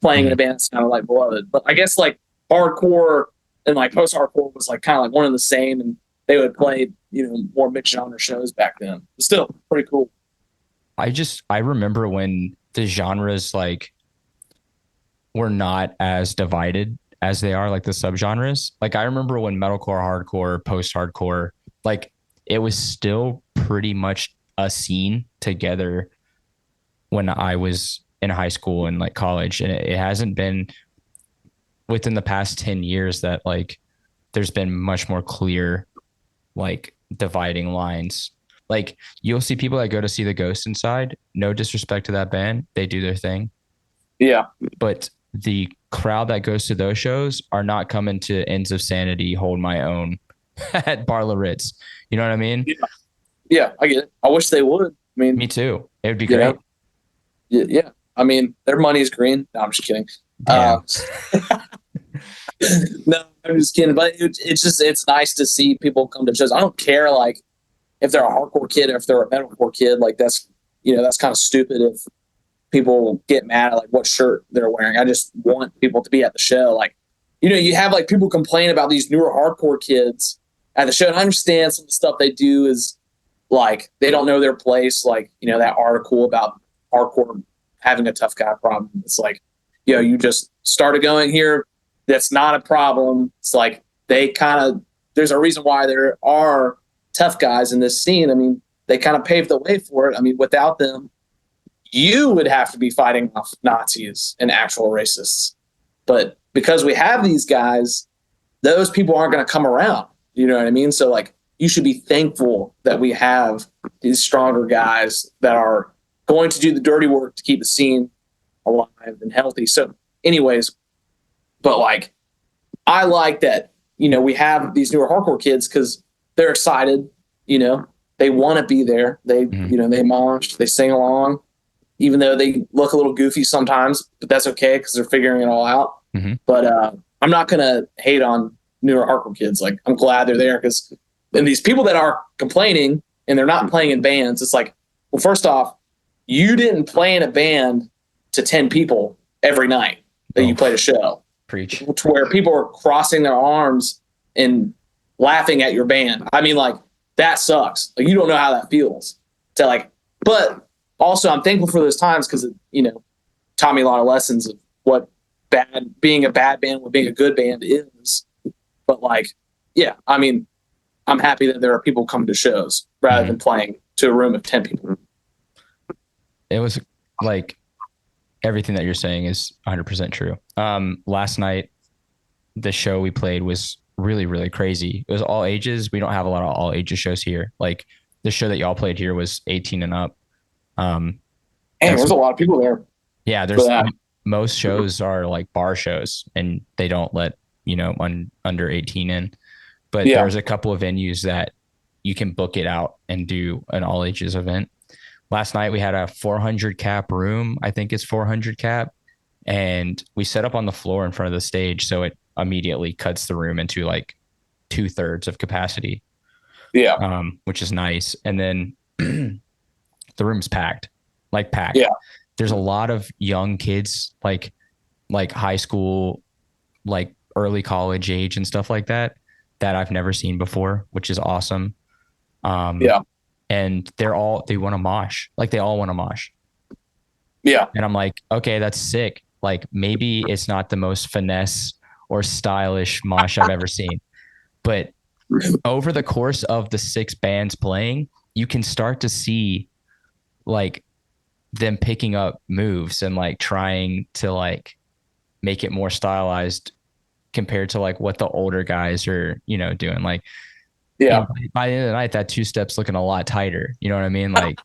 B: playing in a band that sounded like Beloved. But I guess like hardcore and like post-hardcore was like kind of like one and the same, and they would play, more mixed genre shows back then. But still pretty cool.
A: I remember when the genres like were not as divided as they are, like the subgenres. Like I remember when metalcore, hardcore, post-hardcore, like it was still pretty much a scene together when I was in high school and like college. And it hasn't been within the past 10 years that like there's been much more clear like dividing lines. Like you'll see people that go to see the Ghost Inside, no disrespect to that band, they do their thing.
B: Yeah.
A: But the crowd that goes to those shows are not coming to Ends of Sanity, Hold My Own at Bar La Ritz. You know what I mean?
B: Yeah, I get it. I wish they would. I mean,
A: me too. It would be great.
B: Yeah. I mean, their money's green. No, I'm just kidding. No, I'm just kidding. But it's nice to see people come to shows. I don't care like if they're a hardcore kid or if they're a metalcore kid. Like that's kind of stupid if people get mad at like what shirt they're wearing. I just want people to be at the show. Like, you have like people complain about these newer hardcore kids at the show. And I understand some of the stuff they do is like they don't know their place. Like, that article about hardcore having a tough guy problem. It's like, you just started going here. That's not a problem. It's like there's a reason why there are tough guys in this scene. I mean, they kind of paved the way for it. I mean, without them, you would have to be fighting off Nazis and actual racists. But because we have these guys, those people aren't going to come around. You know what I mean? So like, you should be thankful that we have these stronger guys that are going to do the dirty work to keep the scene alive and healthy. So anyways, but like, I like that, we have these newer hardcore kids because they're excited, they want to be there. They, they mosh, they sing along, even though they look a little goofy sometimes, but that's okay because they're figuring it all out. But I'm not going to hate on newer hardcore kids. Like, I'm glad they're there because and these people that are complaining and they're not playing in bands, it's like, well, first off, you didn't play in a band to 10 people every night that you played a show.
A: Preach.
B: To where people are crossing their arms and laughing at your band. I mean, like, that sucks. Like, you don't know how that feels. To like, but also I'm thankful for those times because it, taught me a lot of lessons of what being a bad band, what being a good band is. But like, yeah, I mean, I'm happy that there are people coming to shows rather than playing to a room of 10 people.
A: It was like everything that you're saying is 100% true. Last night, the show we played was really, really crazy. It was all ages. We don't have a lot of all ages shows here. Like the show that y'all played here was 18 and up.
B: And there's a lot of people there.
A: Yeah, there's most shows are like bar shows and they don't let, under 18 in. But there's a couple of venues that you can book it out and do an all ages event. Last night we had a 400 cap room. I think it's 400 cap. And we set up on the floor in front of the stage. So it immediately cuts the room into like 2/3 of capacity.
B: Yeah.
A: Which is nice. And then the room's packed.
B: Yeah.
A: There's a lot of young kids, like high school, like early college age and stuff like that I've never seen before, which is awesome. And they want to mosh. Like they all want to mosh.
B: Yeah.
A: And I'm like, okay, that's sick. Like maybe it's not the most finesse or stylish mosh I've ever seen, but over the course of the 6 bands playing, you can start to see like them picking up moves and like trying to like make it more stylized compared to like what the older guys are, doing. Like,
B: Yeah.
A: by the end of the night, that two step's looking a lot tighter. You know what I mean? Like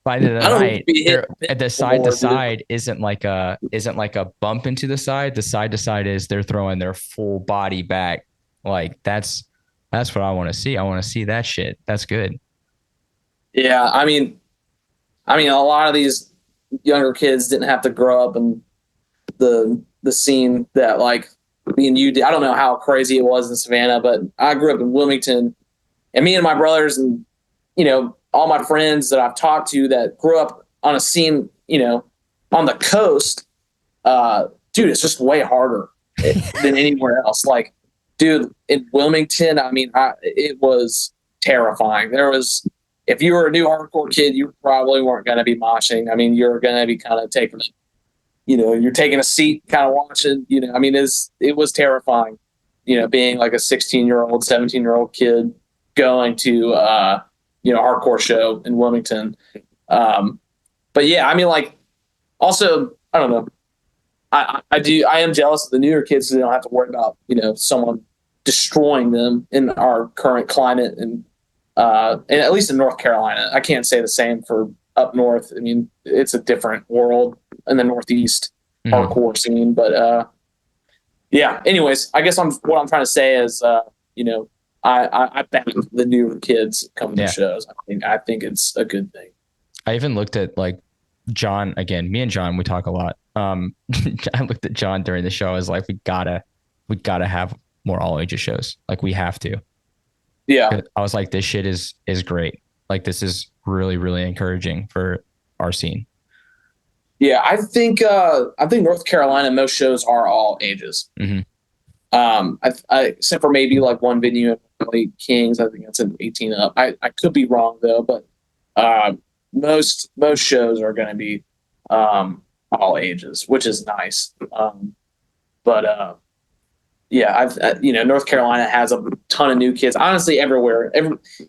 A: by the end of
B: I
A: the
B: don't need to
A: night,
B: be
A: they're
B: hitting
A: at the
B: pinball
A: side to
B: more, dude.
A: side isn't like a bump into the side. The side to side is they're throwing their full body back. Like that's what I want to see. I want to see that shit. That's good.
B: Yeah, I mean, a lot of these younger kids didn't have to grow up in the scene that like me and you did. I don't know how crazy it was in Savannah, but I grew up in Wilmington, and me and my brothers and all my friends that I've talked to that grew up on a scene, on the coast, dude, it's just way harder than anywhere else. Like, dude, in Wilmington, I mean, it was terrifying. If you were a new hardcore kid, you probably weren't going to be moshing. I mean, you're going to be kind of taking, you're taking a seat, kind of watching. I mean, it was terrifying. Being like a 16-year-old, 17-year-old kid going to hardcore show in Wilmington. But yeah, I mean, like, also, I don't know. I am jealous of the newer kids because they don't have to worry about someone destroying them in our current climate and at least in North Carolina. I can't say the same for up north. I mean, it's a different world in the Northeast hardcore scene. But yeah. Anyways, I guess what I'm trying to say is I back the newer kids coming to shows. I think it's a good thing.
A: I even looked at like John again. Me and John, we talk a lot. I looked at John during the show. I was like, we gotta have more all ages shows. Like we have to.
B: Yeah.
A: I was like, this shit is great. Like this is really, really encouraging for our scene.
B: Yeah, I think North Carolina, most shows are all ages.
A: Mm-hmm.
B: Except for maybe like one venue in Kings. I think that's an 18 up. I could be wrong though, but most shows are going to be all ages, which is nice. But yeah, North Carolina has a ton of new kids. Honestly, everywhere.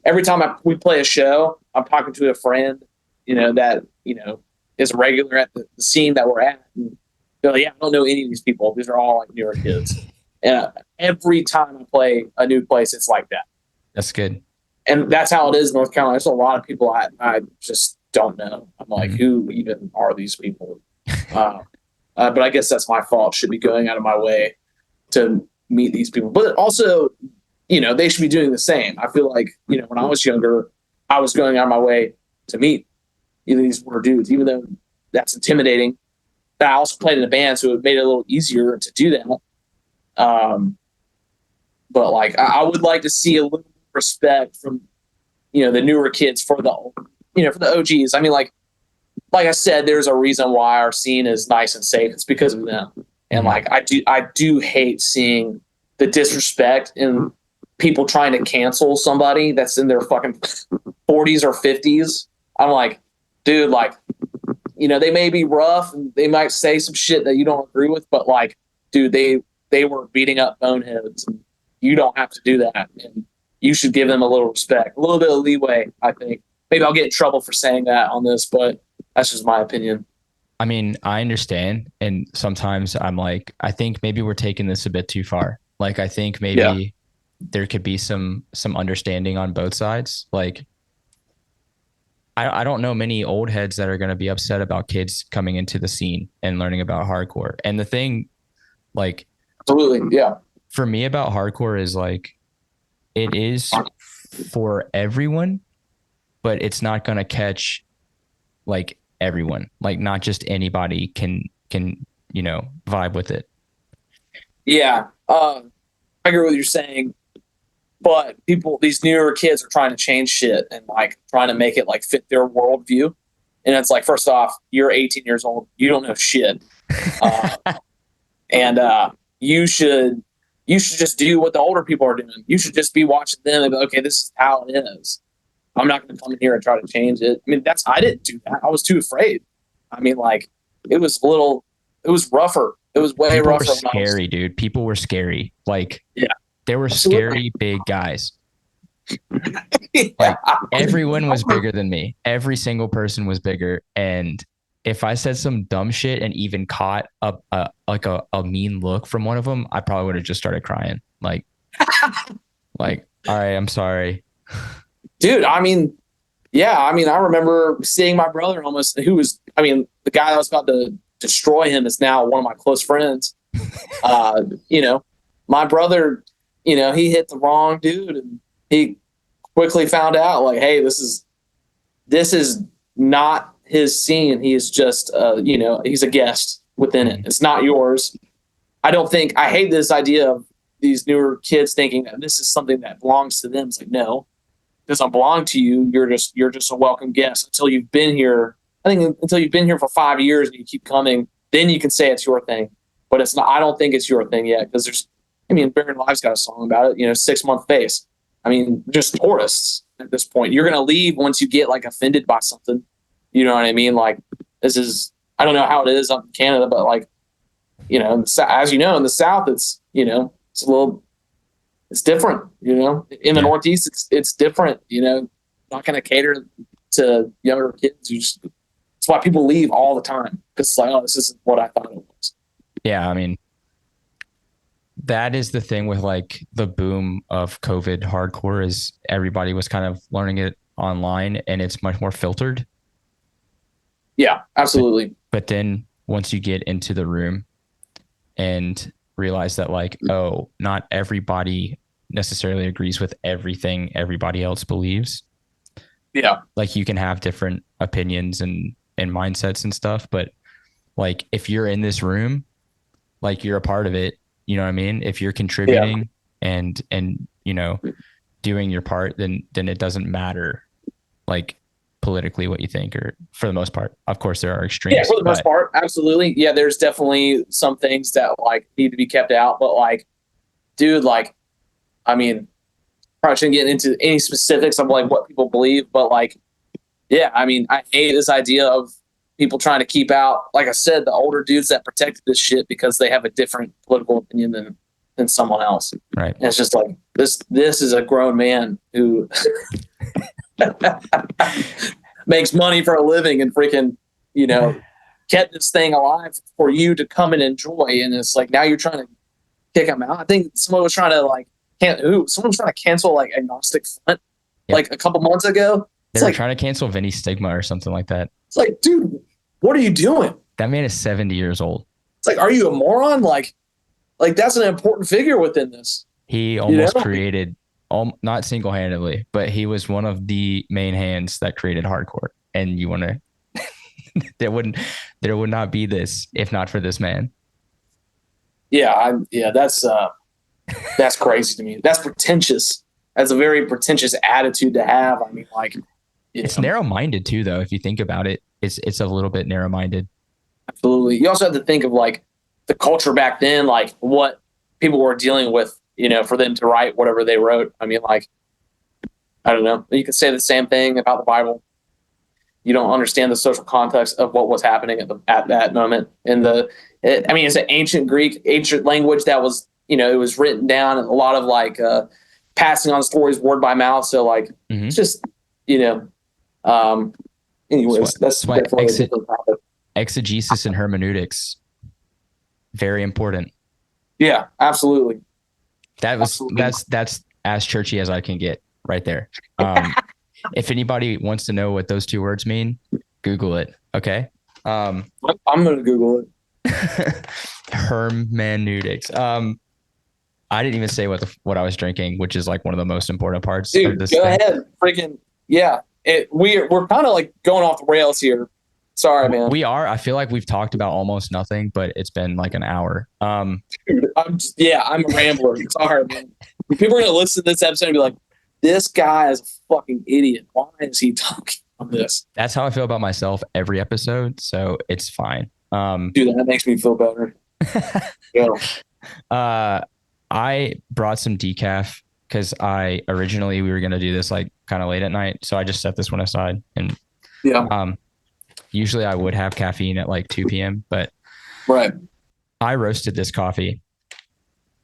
B: Every time we play a show, I'm talking to a friend, that is regular at the scene that we're at. And they're like, yeah, I don't know any of these people. These are all like newer kids. And every time I play a new place, it's like that.
A: That's good.
B: And that's how it is in North Carolina. There's a lot of people I just don't know. I'm like, who even are these people? But I guess that's my fault. Should be going out of my way to meet these people. But also, they should be doing the same. I feel like, when I was younger, I was going out of my way to meet these older dudes, even though that's intimidating. But I also played in a band, so it made it a little easier to do that. But like, I would like to see a little respect from, the newer kids for for the OGs. I mean, like I said, there's a reason why our scene is nice and safe. It's because of them. And like, I do hate seeing the disrespect in people trying to cancel somebody that's in their fucking 40s or 50s. I'm like, dude, like, they may be rough and they might say some shit that you don't agree with, but like, dude, they were beating up boneheads. And you don't have to do that. And you should give them a little respect, a little bit of leeway, I think. Maybe I'll get in trouble for saying that on this, but that's just my opinion.
A: I mean, I understand. And sometimes I'm like, I think maybe we're taking this a bit too far. Like, I think maybe there could be some understanding on both sides. Like, I don't know many old heads that are going to be upset about kids coming into the scene and learning about hardcore. And the thing, like,
B: absolutely, yeah.
A: For me about hardcore is like, it is for everyone, but it's not going to catch like everyone. Like not just anybody can vibe with it.
B: Yeah, I agree with what you're saying. But these newer kids are trying to change shit and like trying to make it like fit their worldview. And it's like, first off, you're 18 years old. You don't know shit. And you should just do what the older people are doing. You should just be watching them and be, okay, this is how it is. I'm not going to come in here and try to change it. I mean, I didn't do that. I was too afraid. I mean, like it was rougher. It was way
A: People
B: rougher.
A: Were scary, dude. People were scary. Like,
B: yeah.
A: They were scary big guys. Like everyone was bigger than me. Every single person was bigger. And if I said some dumb shit and even caught a mean look from one of them, I probably would have just started crying. Like, all right, I'm sorry.
B: Dude, I mean, yeah, I mean, I remember seeing my brother almost, who was, I mean, the guy that was about to destroy him is now one of my close friends. You know, my brother, he hit the wrong dude, and he quickly found out, like, hey, this is not his scene. He is just, he's a guest within it. It's not yours. I hate this idea of these newer kids thinking that this is something that belongs to them. It's like, no, it doesn't belong to you. You're just a welcome guest until you've been here. I think until you've been here for 5 years and you keep coming, then you can say it's your thing. But it's not. I don't think it's your thing yet, because Barren Live's got a song about it. 6-month face. I mean, just tourists at this point. You're gonna leave once you get like offended by something. You know what I mean? Like, this is. I don't know how it is up in Canada, but like, as you know, in the South, it's it's a little. It's different. In the Northeast, it's different. Not gonna cater to younger kids. That's why people leave all the time, because it's like, oh, this isn't what I thought it was.
A: Yeah, I mean, that is the thing with like the boom of COVID hardcore, is everybody was kind of learning it online and it's much more filtered.
B: Yeah, absolutely.
A: But then once you get into the room and realize that like, oh, not everybody necessarily agrees with everything everybody else believes.
B: Yeah.
A: Like, you can have different opinions and mindsets and stuff, but like, if you're in this room, like, you're a part of it. You know what I mean? If you're contributing and doing your part, then it doesn't matter, like, politically what you think, or for the most part. Of course, there are extremes.
B: Yeah, for the most part, absolutely. Yeah, there's definitely some things that like need to be kept out, but like, dude, like, I mean, probably shouldn't get into any specifics of like what people believe, but like, yeah, I mean, I hate this idea of people trying to keep out, like I said, the older dudes that protected this shit because they have a different political opinion than someone else.
A: Right.
B: And it's just like, this is a grown man who makes money for a living and freaking, kept this thing alive for you to come and enjoy. And it's like, now you're trying to kick him out. I think someone was trying to like, someone was trying to cancel like Agnostic Front like a couple months ago.
A: They were trying to cancel Vinny Stigma or something like that.
B: It's like, dude, what are you doing?
A: That man is 70 years old.
B: It's like, are you a moron? Like that's an important figure within this.
A: He almost created, not single-handedly, but he was one of the main hands that created hardcore. And you want to, there would not be this if not for this man.
B: Yeah, that's crazy to me. That's pretentious. That's a very pretentious attitude to have. I mean, like,
A: it's narrow-minded too, though. If you think about it, it's a little bit narrow-minded.
B: Absolutely. You also have to think of like the culture back then, like what people were dealing with, for them to write whatever they wrote. I mean, like, I don't know. You could say the same thing about the Bible. You don't understand the social context of what was happening at that moment. It's an ancient Greek, ancient language that was, it was written down, and a lot of like passing on stories word by mouth. So like, It's just, anyways, that's definitely a different topic.
A: Exegesis and hermeneutics, very important.
B: Yeah, absolutely.
A: That's as churchy as I can get right there. If anybody wants to know what those two words mean, Google it. Okay.
B: I'm going to Google it.
A: Hermeneutics. I didn't even say what I was drinking, which is like one of the most important parts
B: Dude,
A: of this.
B: Go ahead. Freaking, yeah. We're kind of like going off the rails here. Sorry, man.
A: We are. I feel like we've talked about almost nothing, but it's been like an hour.
B: Dude, I'm a rambler. Sorry, man. People are going to listen to this episode and be like, this guy is a fucking idiot. Why is he talking on this?
A: That's how I feel about myself every episode, so it's fine.
B: Dude, that makes me feel better.
A: Yeah. I brought some decaf because we were going to do this like kind of late at night. So I just set this one aside, and usually I would have caffeine at like 2 p.m., but I roasted this coffee.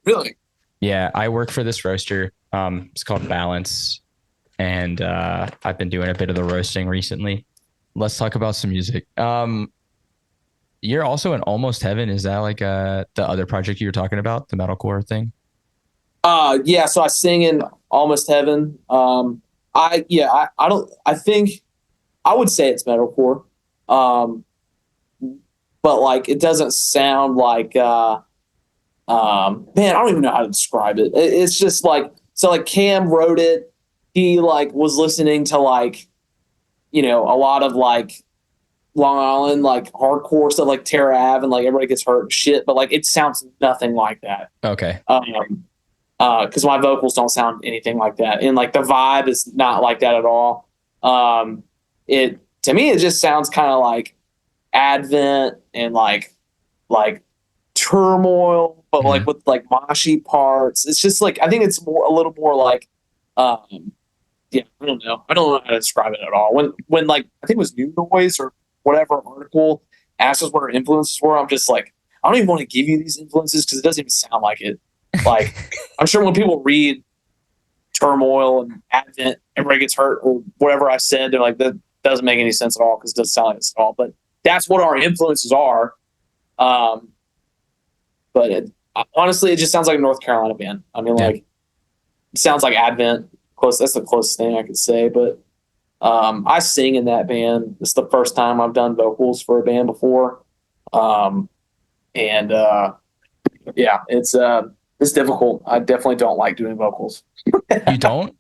B: Really?
A: Yeah. I work for this roaster. It's called Balance, and I've been doing a bit of the roasting recently. Let's talk about some music. you're also in Almost Heaven. Is that like the other project you were talking about, the metalcore thing?
B: Yeah, so I sing in Almost Heaven. I don't I think I would say it's metalcore. Um, but like it doesn't sound like man, I don't even know how to describe it. It's just like so like Cam wrote it. He like was listening to like, a lot of like Long Island like hardcore stuff like Terra Ave and like everybody gets hurt and shit, but like it sounds nothing like that.
A: Okay.
B: Because my vocals don't sound anything like that, and like the vibe is not like that at all. It to me it just sounds kind of like Advent and like turmoil, but
A: Hmm.
B: like with like moshy parts. It's just like I think it's more a little more like yeah, I don't know how to describe it at all. When like I think it was New Noise or whatever article asked us what our influences were, I'm just like, I don't even want to give you these influences because it doesn't even sound like it. Like I'm sure when people read Turmoil and Advent, everybody gets hurt or whatever I said, they're like, that doesn't make any sense at all because it doesn't sound like this at all. But that's what our influences are. Um, but honestly, it just sounds like a North Carolina band. I mean,
A: Yeah.
B: like it sounds like Advent. Close. That's the closest thing I could say. But I sing in that band. It's the first time I've done vocals for a band before. Um, and yeah, it's difficult. I definitely don't like doing vocals.
A: You don't?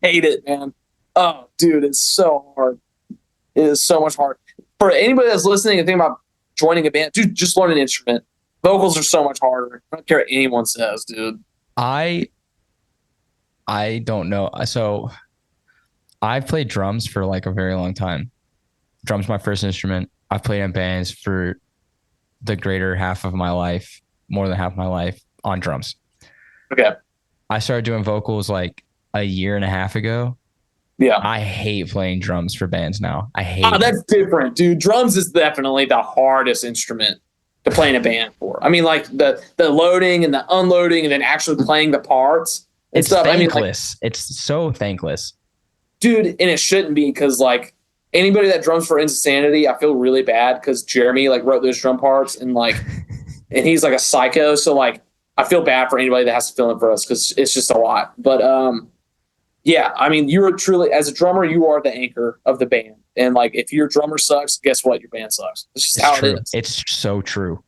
B: Hate it, man. Oh, dude, it's so hard. It is so much hard. For anybody that's listening and thinking about joining a band, dude, just learn an instrument. Vocals are so much harder. I don't care what anyone says, dude.
A: I I don't know. So I've played drums for like a very long time. Drums my first instrument. I've played in bands for the greater half of my life, more than half of my life on drums.
B: Okay.
A: I started doing vocals like a year and a half ago.
B: Yeah.
A: I hate playing drums for bands now. I
B: Oh,
A: hate it.
B: that's different, dude. Drums is definitely the hardest instrument to play in a band for. I mean, like the loading and the unloading and then actually playing the parts and
A: It's
B: stuff. I mean, like,
A: thankless. It's so thankless.
B: dude, and it shouldn't be because like anybody that drums for End of Sanity, I feel really bad because Jeremy like wrote those drum parts and he's like a psycho. So like I feel bad for anybody that has to fill in for us because it's just a lot. But yeah, I mean, you are truly as a drummer, you are the anchor of the band. And like if your drummer sucks, guess what? Your band sucks. It's just
A: It's
B: how
A: true.
B: it is.
A: It's so true.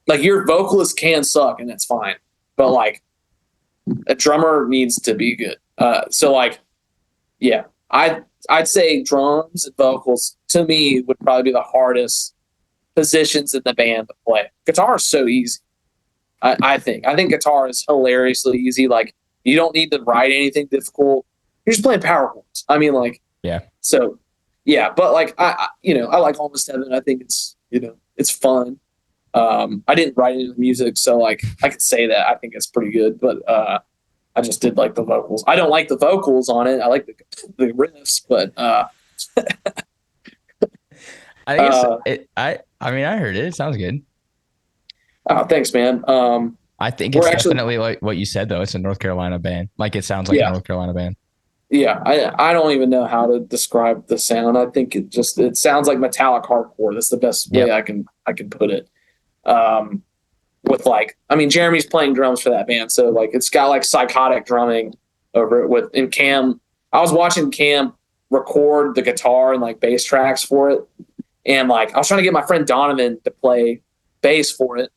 B: Like your vocalist can suck and that's fine. But like a drummer needs to be good. So like, yeah, I'd say drums and vocals to me would probably be the hardest positions in the band to play. Guitar is so easy. I think. I think guitar is hilariously easy. Like you don't need to write anything difficult. You're just playing power chords. I mean, like,
A: Yeah.
B: so yeah, but like I like Almost Heaven. I think it's fun. I didn't write any of the music, so like I could say that I think it's pretty good, but I just did like the vocals. I don't like the vocals on it. I like the riffs, but
A: I think I mean I heard it. It sounds good.
B: oh, thanks, man.
A: I think
B: We're
A: it's
B: actually
A: definitely like what you said though. It's a North Carolina band. Like it sounds like a
B: yeah,
A: North Carolina band.
B: yeah. I don't even know how to describe the sound. I think it sounds like metallic hardcore. That's the best way
A: Yep.
B: I can put it. With like, I mean, Jeremy's playing drums for that band, so like it's got like psychotic drumming over it. And Cam, I was watching Cam record the guitar and like bass tracks for it, and like I was trying to get my friend Donovan to play bass for it,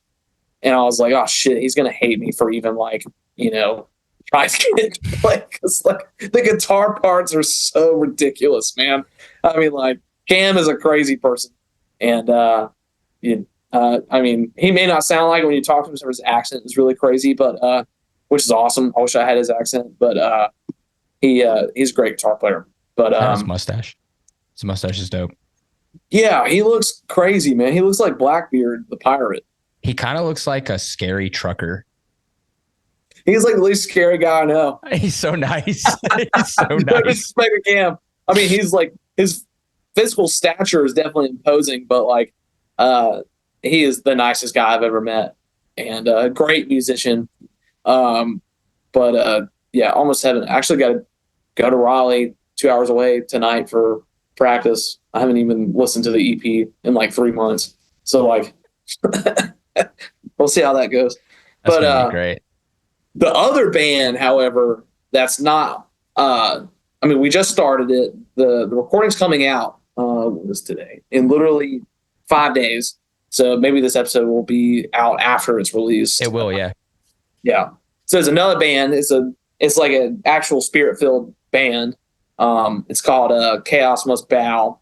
B: and I was like, oh shit, he's gonna hate me for even like trying to get it to play because like the guitar parts are so ridiculous, man. I mean, like Cam is a crazy person, and I mean, he may not sound like it when you talk to him, so his accent is really crazy, but which is awesome. I wish I had his accent, but he's a great guitar player. But
A: I have his mustache. His mustache is dope.
B: yeah, he looks crazy, man. He looks like Blackbeard, the pirate.
A: He kind of looks like a scary trucker.
B: He's like the least scary guy I know.
A: He's so nice. He's so
B: No
A: nice.
B: disrespect to Cam. I mean, he's like his physical stature is definitely imposing, but like he is the nicest guy I've ever met, and a great musician. But yeah, Almost Heaven. Actually, got to go to Raleigh, 2 hours away tonight for practice. I haven't even listened to the EP in like 3 months. So like, we'll see how that goes.
A: That's
B: But
A: gonna be great.
B: the other band, however, that's not. I mean, we just started it. The recording's coming out. What was today? In literally 5 days. So maybe this episode will be out after it's released.
A: It will, yeah.
B: Yeah. So there's another band. It's like an actual spirit-filled band. It's called Chaos Must Bow.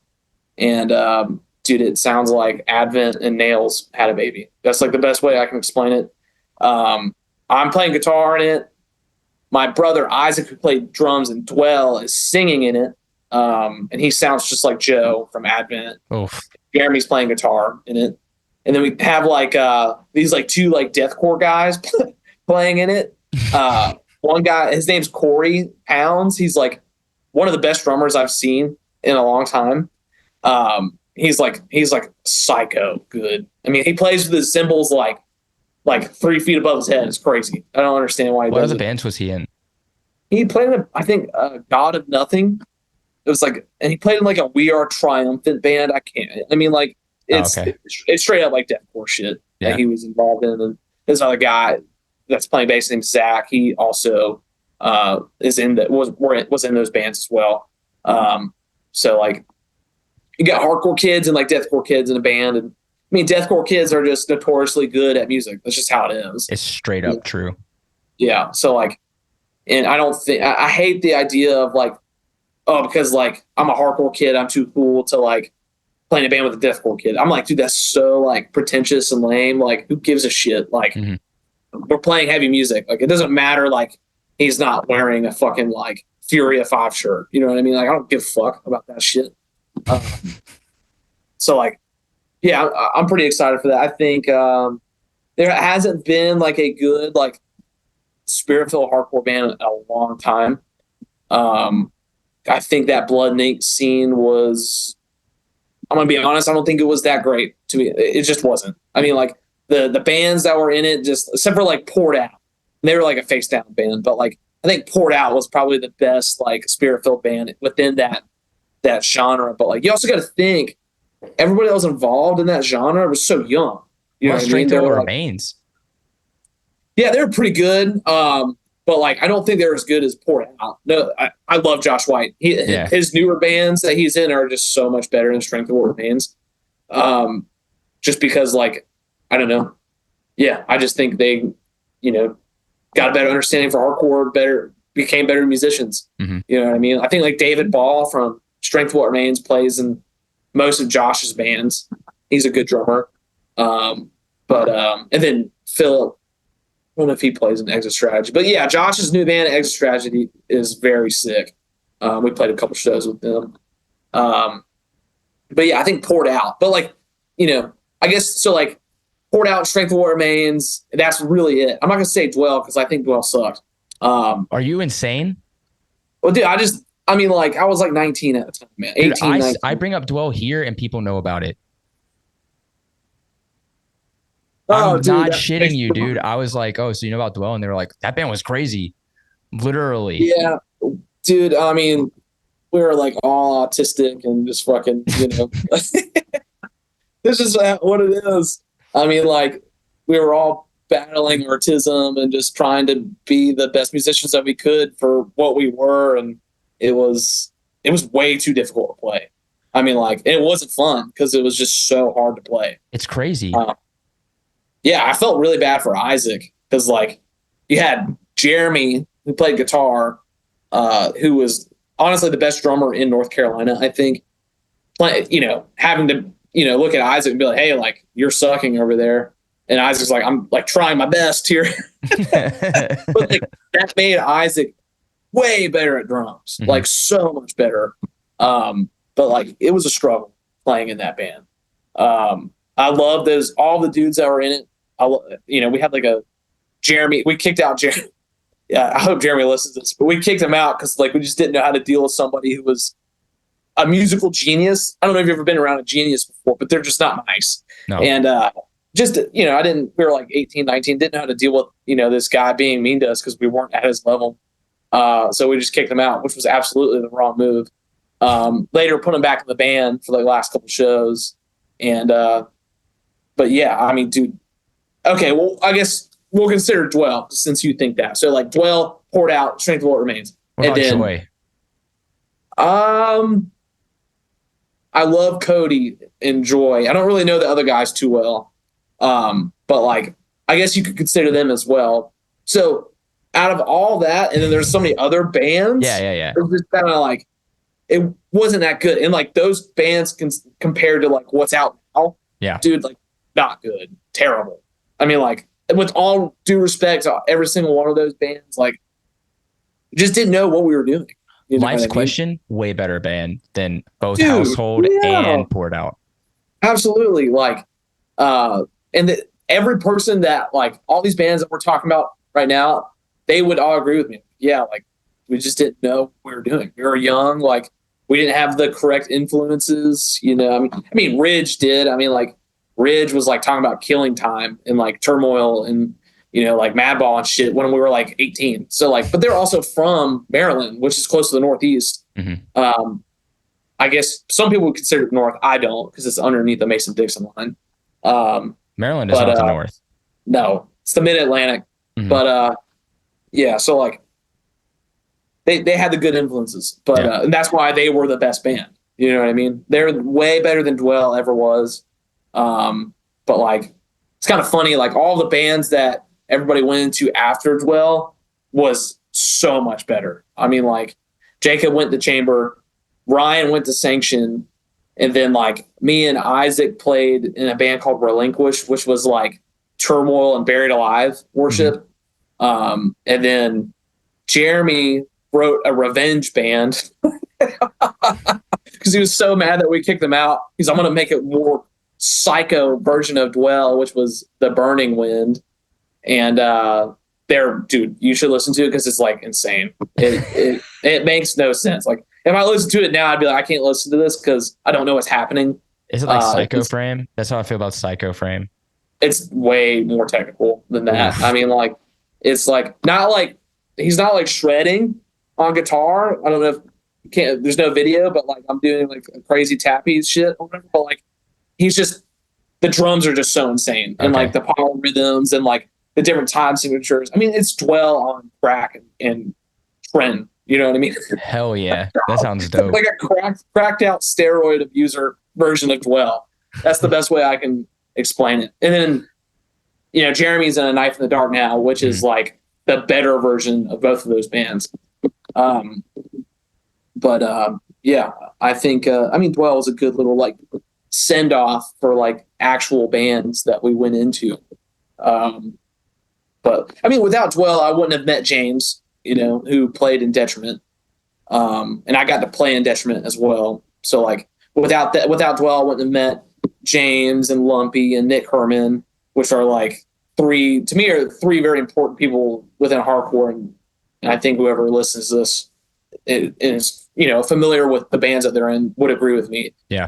B: And dude, it sounds like Advent and Nails had a baby. That's like the best way I can explain it. I'm playing guitar in it. My brother Isaac, who played drums and Dwell, is singing in it. And he sounds just like Joe from Advent.
A: Oof.
B: Jeremy's playing guitar in it. And then we have like these like two like deathcore guys playing in it. One guy, his name's Corey Pounds. He's like one of the best drummers I've seen in a long time. He's like psycho good. I mean, he plays with his cymbals like 3 feet above his head. It's crazy. I don't understand why he does it.
A: What other bands was he in?
B: He played in, I think, God of Nothing. It was like, and he played in like a We Are Triumphant band. It's straight up like deathcore shit that he was involved in. And there's another guy that's playing bass named Zach. He also was in those bands as well. So like, you got hardcore kids and like deathcore kids in a band, and I mean, deathcore kids are just notoriously good at music. That's just how it is.
A: It's straight up true.
B: Yeah. So like, and I hate the idea of like, oh, because like I'm a hardcore kid, I'm too cool to like play in a band with a deathcore kid. I'm like, dude, that's so like pretentious and lame. Like, who gives a shit? Like, we're playing heavy music. Like, it doesn't matter. Like, he's not wearing a fucking like Furia 5 shirt. You know what I mean? Like, I don't give a fuck about that shit. So like, yeah, I'm pretty excited for that. I think there hasn't been like a good like spirit-filled hardcore band in a long time. I think that Blood and Ink scene was, I'm gonna be honest, I don't think it was that great to me. It just wasn't. I mean, like the bands that were in it, just except for like Poured Out, they were like a face down band, but like I think Poured Out was probably the best like spirit-filled band within that genre. But like, you also got to think, everybody that was involved in that genre was so young. You know what I mean?
A: Strength of What Remains.
B: Yeah, they were pretty good. But like, I don't think they're as good as Poured Out. No, I love Josh White. His newer bands that he's in are just so much better than Strength of What Remains. Just because like, I don't know. Yeah, I just think they, got a better understanding for hardcore, became better musicians.
A: Mm-hmm.
B: You know what I mean? I think like David Ball from Strength of What Remains plays in most of Josh's bands. He's a good drummer. And then Philip, I don't know if he plays in Exit Strategy, but yeah, Josh's new band, Exit Strategy, is very sick. We played a couple shows with them. But yeah, I think Poured Out. But like, I guess so. Like Poured Out, Strength of What Remains. That's really it. I'm not gonna say Dwell because I think Dwell sucked.
A: Are you insane?
B: Well, dude, I was like 19 at the time, man. 18,
A: dude,
B: 19.
A: I bring up Dwell here and people know about it.
B: Oh,
A: I'm not shitting you, dude. I was like, oh, so you know about Dwell? And they were like, that band was crazy. Literally.
B: Yeah, dude. I mean, we were like all autistic and just fucking, this is what it is. I mean, like, we were all battling autism and just trying to be the best musicians that we could for what we were. And it was way too difficult to play. I mean, like, it wasn't fun because it was just so hard to play.
A: It's crazy.
B: Yeah, I felt really bad for Isaac because, like, you had Jeremy, who played guitar, who was honestly the best drummer in North Carolina, I think. Having to, look at Isaac and be like, hey, like, you're sucking over there. And Isaac's like, I'm, like, trying my best here. But, like, that made Isaac way better at drums, like, so much better. But, like, it was a struggle playing in that band. I love all the dudes that were in it. We had like a Jeremy. We kicked out Jeremy. Yeah, I hope Jeremy listens to this, but we kicked him out because like we just didn't know how to deal with somebody who was a musical genius. I don't know if you've ever been around a genius before, but they're just not nice.
A: No.
B: And we were like 18, 19, didn't know how to deal with this guy being mean to us because we weren't at his level. So we just kicked him out, which was absolutely the wrong move. Later, put him back in the band for the last couple shows, and but yeah, I mean, dude. Okay, well, I guess we'll consider Dwell since you think that. So like Dwell, Poured Out, Strength of What Remains,
A: What
B: and
A: about
B: then
A: Joy?
B: I love Cody and Joy. I don't really know the other guys too well, but like I guess you could consider them as well. So out of all that, and then there's so many other
A: Yeah,
B: bands.
A: yeah, yeah.
B: It was just kind of like it wasn't that good, and like those bands compared to like what's out now,
A: Yeah.
B: dude, like not good, terrible. I mean, like with all due respect to every single one of those bands, like just didn't know what we were doing. You know what
A: Life's
B: I mean?
A: Question, way better band than both
B: Dude,
A: Household
B: yeah,
A: and Poured Out.
B: absolutely. Like, and every person that like all these bands that we're talking about right now, they would all agree with me. Yeah, like we just didn't know what we were doing. We were young, like we didn't have the correct influences. You know, I mean, Ridge did. I mean, like Ridge was like talking about Killing Time and like Turmoil and like Madball and shit when we were like 18. So like, but they're also from Maryland, which is close to the Northeast.
A: Mm-hmm.
B: I guess some people would consider it north. I don't because it's underneath the Mason-Dixon line.
A: Maryland is
B: But
A: not the North.
B: no, it's the Mid-Atlantic.
A: Mm-hmm.
B: But yeah, so like they had the good influences, but
A: Yeah.
B: and that's why they were the best band. You know what I mean? They're way better than Dwell ever was. But like it's kind of funny, like all the bands that everybody went into after Dwell was so much better. I mean, like Jacob went to Chamber, Ryan went to Sanction, and then like me and Isaac played in a band called Relinquish, which was like Turmoil and Buried Alive worship. And then Jeremy wrote a revenge band because he was so mad that we kicked him out. He's I'm going to make it more psycho version of Dwell, which was The Burning Wind. And dude, you should listen to it because it's like insane. It makes no sense. Like if I listen to it now, I'd be like, I can't listen to this because I don't know what's happening.
A: Is it like Psycho Frame? That's how I feel about Psycho Frame.
B: It's way more technical than that. I mean, like it's like not like he's not like shredding on guitar. I don't know if there's no video, but like I'm doing like a crazy tappy shit or whatever. But like he's just the drums are just so insane and like the power rhythms and like the different time signatures. I mean, it's Dwell on crack and trend. You know what I mean?
A: Hell yeah, that sounds dope.
B: Like a cracked out steroid abuser version of Dwell. That's the best way I can explain it. And then, Jeremy's in A Knife in the Dark now, which is like the better version of both of those bands. Yeah, I think Dwell is a good little like send off for like actual bands that we went into. But I mean, without Dwell, I wouldn't have met James, who played in Detriment. And I got to play in Detriment as well. So like without Dwell, I wouldn't have met James and Lumpy and Nick Herman, which are like three very important people within hardcore. And I think whoever listens to this is, familiar with the bands that they're in would agree with me.
A: Yeah.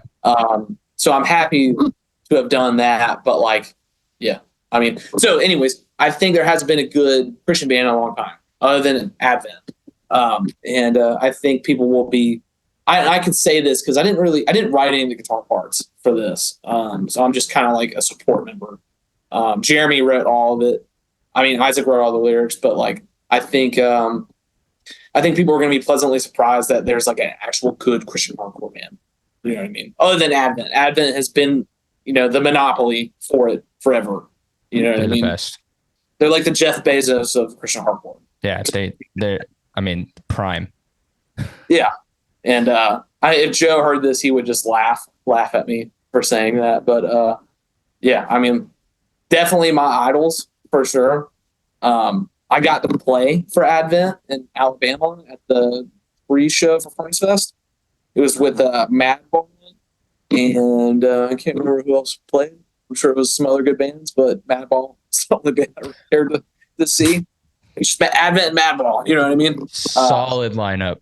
B: So I'm happy to have done that, but like, yeah, I mean, so anyways, I think there hasn't been a good Christian band in a long time other than Advent. And I think people will be, I can say this because I didn't write any of the guitar parts for this. So I'm just kind of like a support member. Jeremy wrote all of it. I mean, Isaac wrote all the lyrics, but like, I think people are going to be pleasantly surprised that there's like an actual good Christian hardcore band. You know what I mean? Other than Advent. Advent has been, the monopoly for it forever. You know what I mean?
A: The best.
B: They're like the Jeff Bezos of Christian hardcore.
A: Yeah, they're prime.
B: Yeah. And if Joe heard this, he would just laugh at me for saying that. But yeah, I mean, definitely my idols for sure. I got to play for Advent in Alabama at the pre-show for Furnace Fest. It was with Madball and I can't remember who else played. I'm sure it was some other good bands, but Madball is the only band I cared to see. It's just Advent and Madball, you know what I mean?
A: Solid lineup.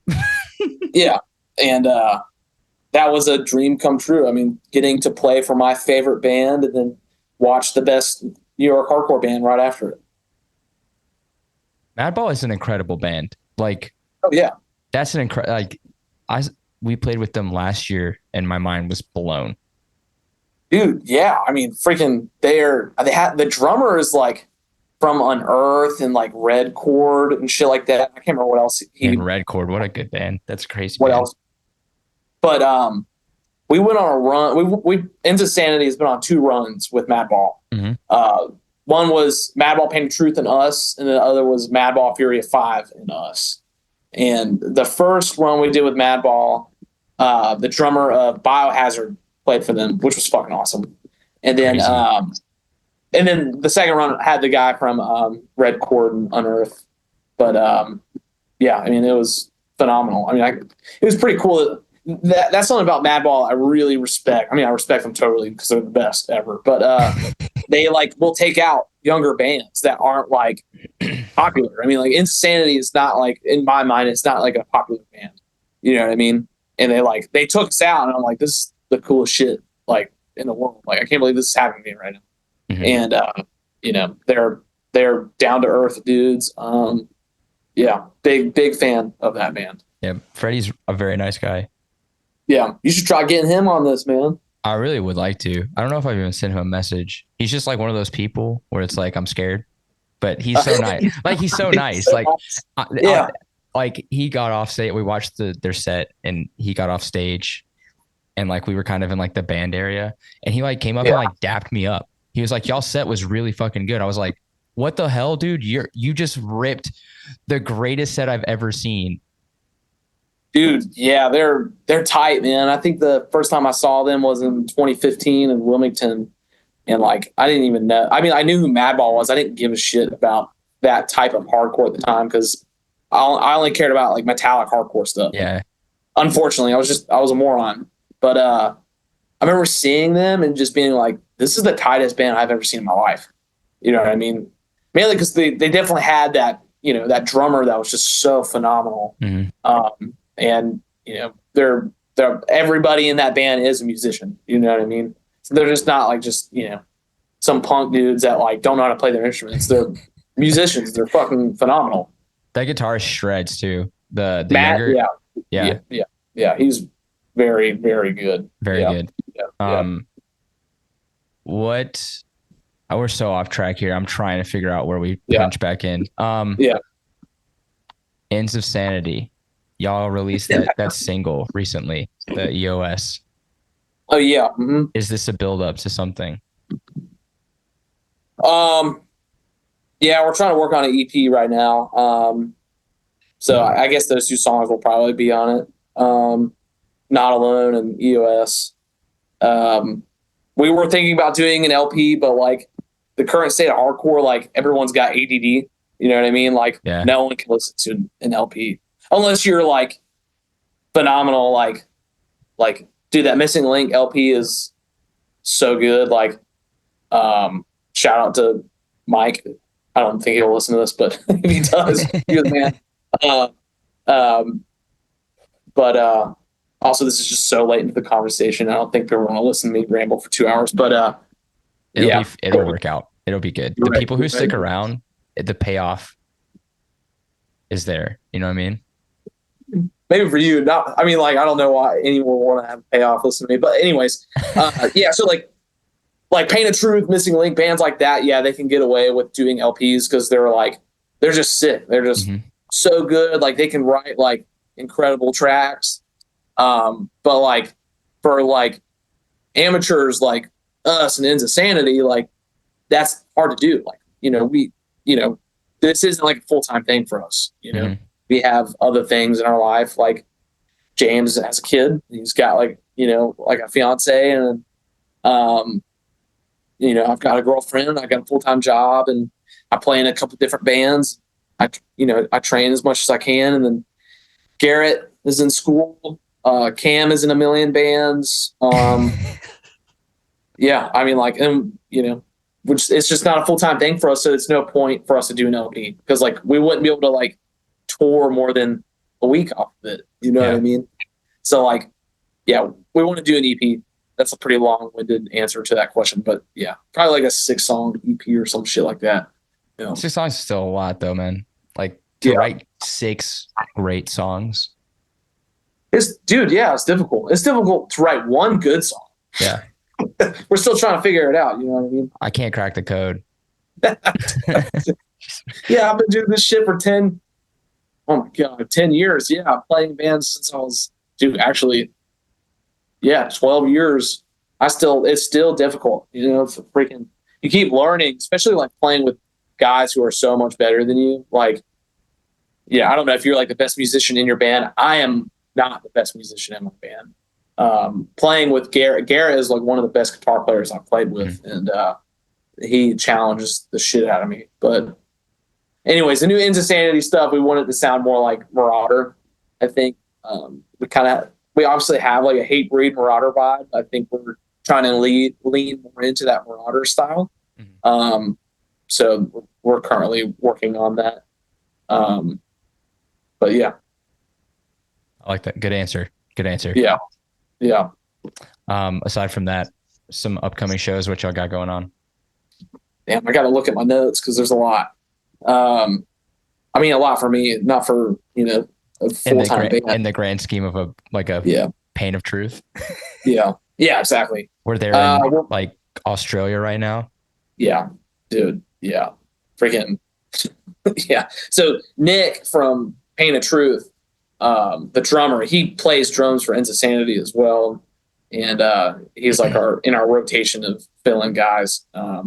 B: Yeah, and that was a dream come true. I mean, getting to play for my favorite band and then watch the best New York hardcore band right after it.
A: Madball is an incredible band. Like,
B: oh yeah,
A: that's an incredible. Like, we played with them last year, and my mind was blown.
B: Dude, yeah. I mean, freaking, they had the drummer is like from Unearth and like Red Chord and shit like that. I can't remember what else
A: And Red Chord, what a good band. That's a crazy
B: what
A: band.
B: else. But we went on a run. We End of Sanity has been on 2 runs with Madball.
A: Mm-hmm.
B: One was Madball Pain of Truth and Us, and the other was Madball Fury of 5 and Us. And the first run we did with Madball, the drummer of Biohazard played for them, which was fucking awesome. And then the second run had the guy from Red Chord and Unearth. But yeah, I mean, it was phenomenal. I mean, it was pretty cool. That's something about Madball I really respect. I mean, I respect them totally because they're the best ever. But they like will take out younger bands that aren't like popular. I mean, like Insanity is not like, in my mind, it's not like a popular band. You know what I mean? And they took us out, and I'm like, this is the coolest shit like in the world. Like, I can't believe this is happening to me right now.
A: Mm-hmm.
B: And they're down to earth dudes. Yeah, big fan of that band.
A: Yeah, Freddie's a very nice guy.
B: Yeah, you should try getting him on this, man.
A: I really would like to. I don't know if I've even sent him a message. He's just like one of those people where it's like, I'm scared, but he's so nice. Like, he's so nice. Like,
B: yeah.
A: Like he got off stage. We watched their set, and he got off stage, and like we were kind of in like the band area, and he like came up and like dapped me up. He was like, y'all set was really fucking good. I was like, what the hell, dude? You just ripped the greatest set I've ever seen.
B: Dude, yeah, they're tight, man. I think the first time I saw them was in 2015 in Wilmington, and like I didn't even know. I mean, I knew who Madball was. I didn't give a shit about that type of hardcore at the time because I only cared about like metallic hardcore stuff.
A: Yeah.
B: Unfortunately, I was a moron. But I remember seeing them and just being like, this is the tightest band I've ever seen in my life. You know what I mean? Mainly because they definitely had that, that drummer that was just so phenomenal.
A: Mm-hmm.
B: And they're everybody in that band is a musician. You know what I mean? So they're just not like some punk dudes that like don't know how to play their instruments. They're musicians. They're fucking phenomenal.
A: That guitarist shreds too. The
B: Matt,
A: younger,
B: yeah. He's very, very good.
A: Very good.
B: Yeah.
A: What? Oh, we're so off track here. I'm trying to figure out where we punch back in. Ends of Sanity. Y'all released that single recently, the EOS.
B: Oh yeah. Mm-hmm.
A: Is this a build up to something?
B: Yeah, we're trying to work on an EP right now. So I guess those 2 songs will probably be on it. Not Alone and EOS. We were thinking about doing an LP, but like the current state of hardcore, like everyone's got ADD. You know what I mean? Like no one can listen to an LP unless you're like phenomenal. Like, dude, that Missing Link LP is so good. Like, shout out to Mike. I don't think he'll listen to this, but if he does, he's the man. But also, this is just so late into the conversation. I don't think people want to listen to me ramble for 2 hours. But
A: it'll work out. It'll be good. The people who stick around, the payoff is there. You know what I mean?
B: Maybe for you, not. I mean, like, I don't know why anyone would want to have a payoff listen to me. But anyways, yeah. So like Pain of Truth, Missing Link, bands like that, yeah, they can get away with doing LPs because they're just sick. They're just so good. Like they can write like incredible tracks. But like for like amateurs like us and Ends of Sanity, like that's hard to do. Like, this isn't like a full-time thing for us. We have other things in our life. Like James has a kid. He's got like a fiance, and I've got a girlfriend. I got a full-time job, and I play in a couple different bands. I train as much as I can, and then Garrett is in school. Cam is in a million bands. Yeah, I mean, like, and which it's just not a full-time thing for us. So it's no point for us to do an LP because like we wouldn't be able to like tour more than a week off of it. You know what I mean? So like, yeah, we want to do an EP. That's a pretty long-winded answer to that question, but yeah, probably like a 6-song EP or some shit like that.
A: 6 songs is still a lot though, man. Like to write 6 great songs.
B: It's difficult. It's difficult to write one good song.
A: Yeah.
B: we're still trying to figure it out. You know what I mean?
A: I can't crack the code.
B: Yeah, I've been doing this shit for 10 years. Yeah, playing bands since I was, actually, 12 years. It's still difficult. You know, it's freaking, you keep learning, especially like playing with guys who are so much better than you. Like, I don't know if you're like the best musician in your band. I am not the best musician in my band. Playing with Garrett is like one of the best guitar players I've played with. And he challenges the shit out of me. But anyways, the new End of Sanity stuff, we wanted to sound more like Marauder. I think we obviously have like a hate breed Marauder vibe. I think we're trying to lean more into that Marauder style. So we're currently working on that. But yeah.
A: I like that. Good answer.
B: Yeah. Yeah.
A: Aside from that, some upcoming shows, what y'all got going on?
B: Damn, I got to look at my notes because there's a lot. I mean, a lot for me, not for, a full-time band.
A: In the grand scheme of a pain of truth.
B: Yeah. Yeah, exactly.
A: We're there in like Australia right now.
B: Yeah, dude. Yeah. Freaking. Yeah. So Nick from Pain of Truth, the drummer, he plays drums for End of Sanity as well. And he's like in our rotation of fill-in guys. I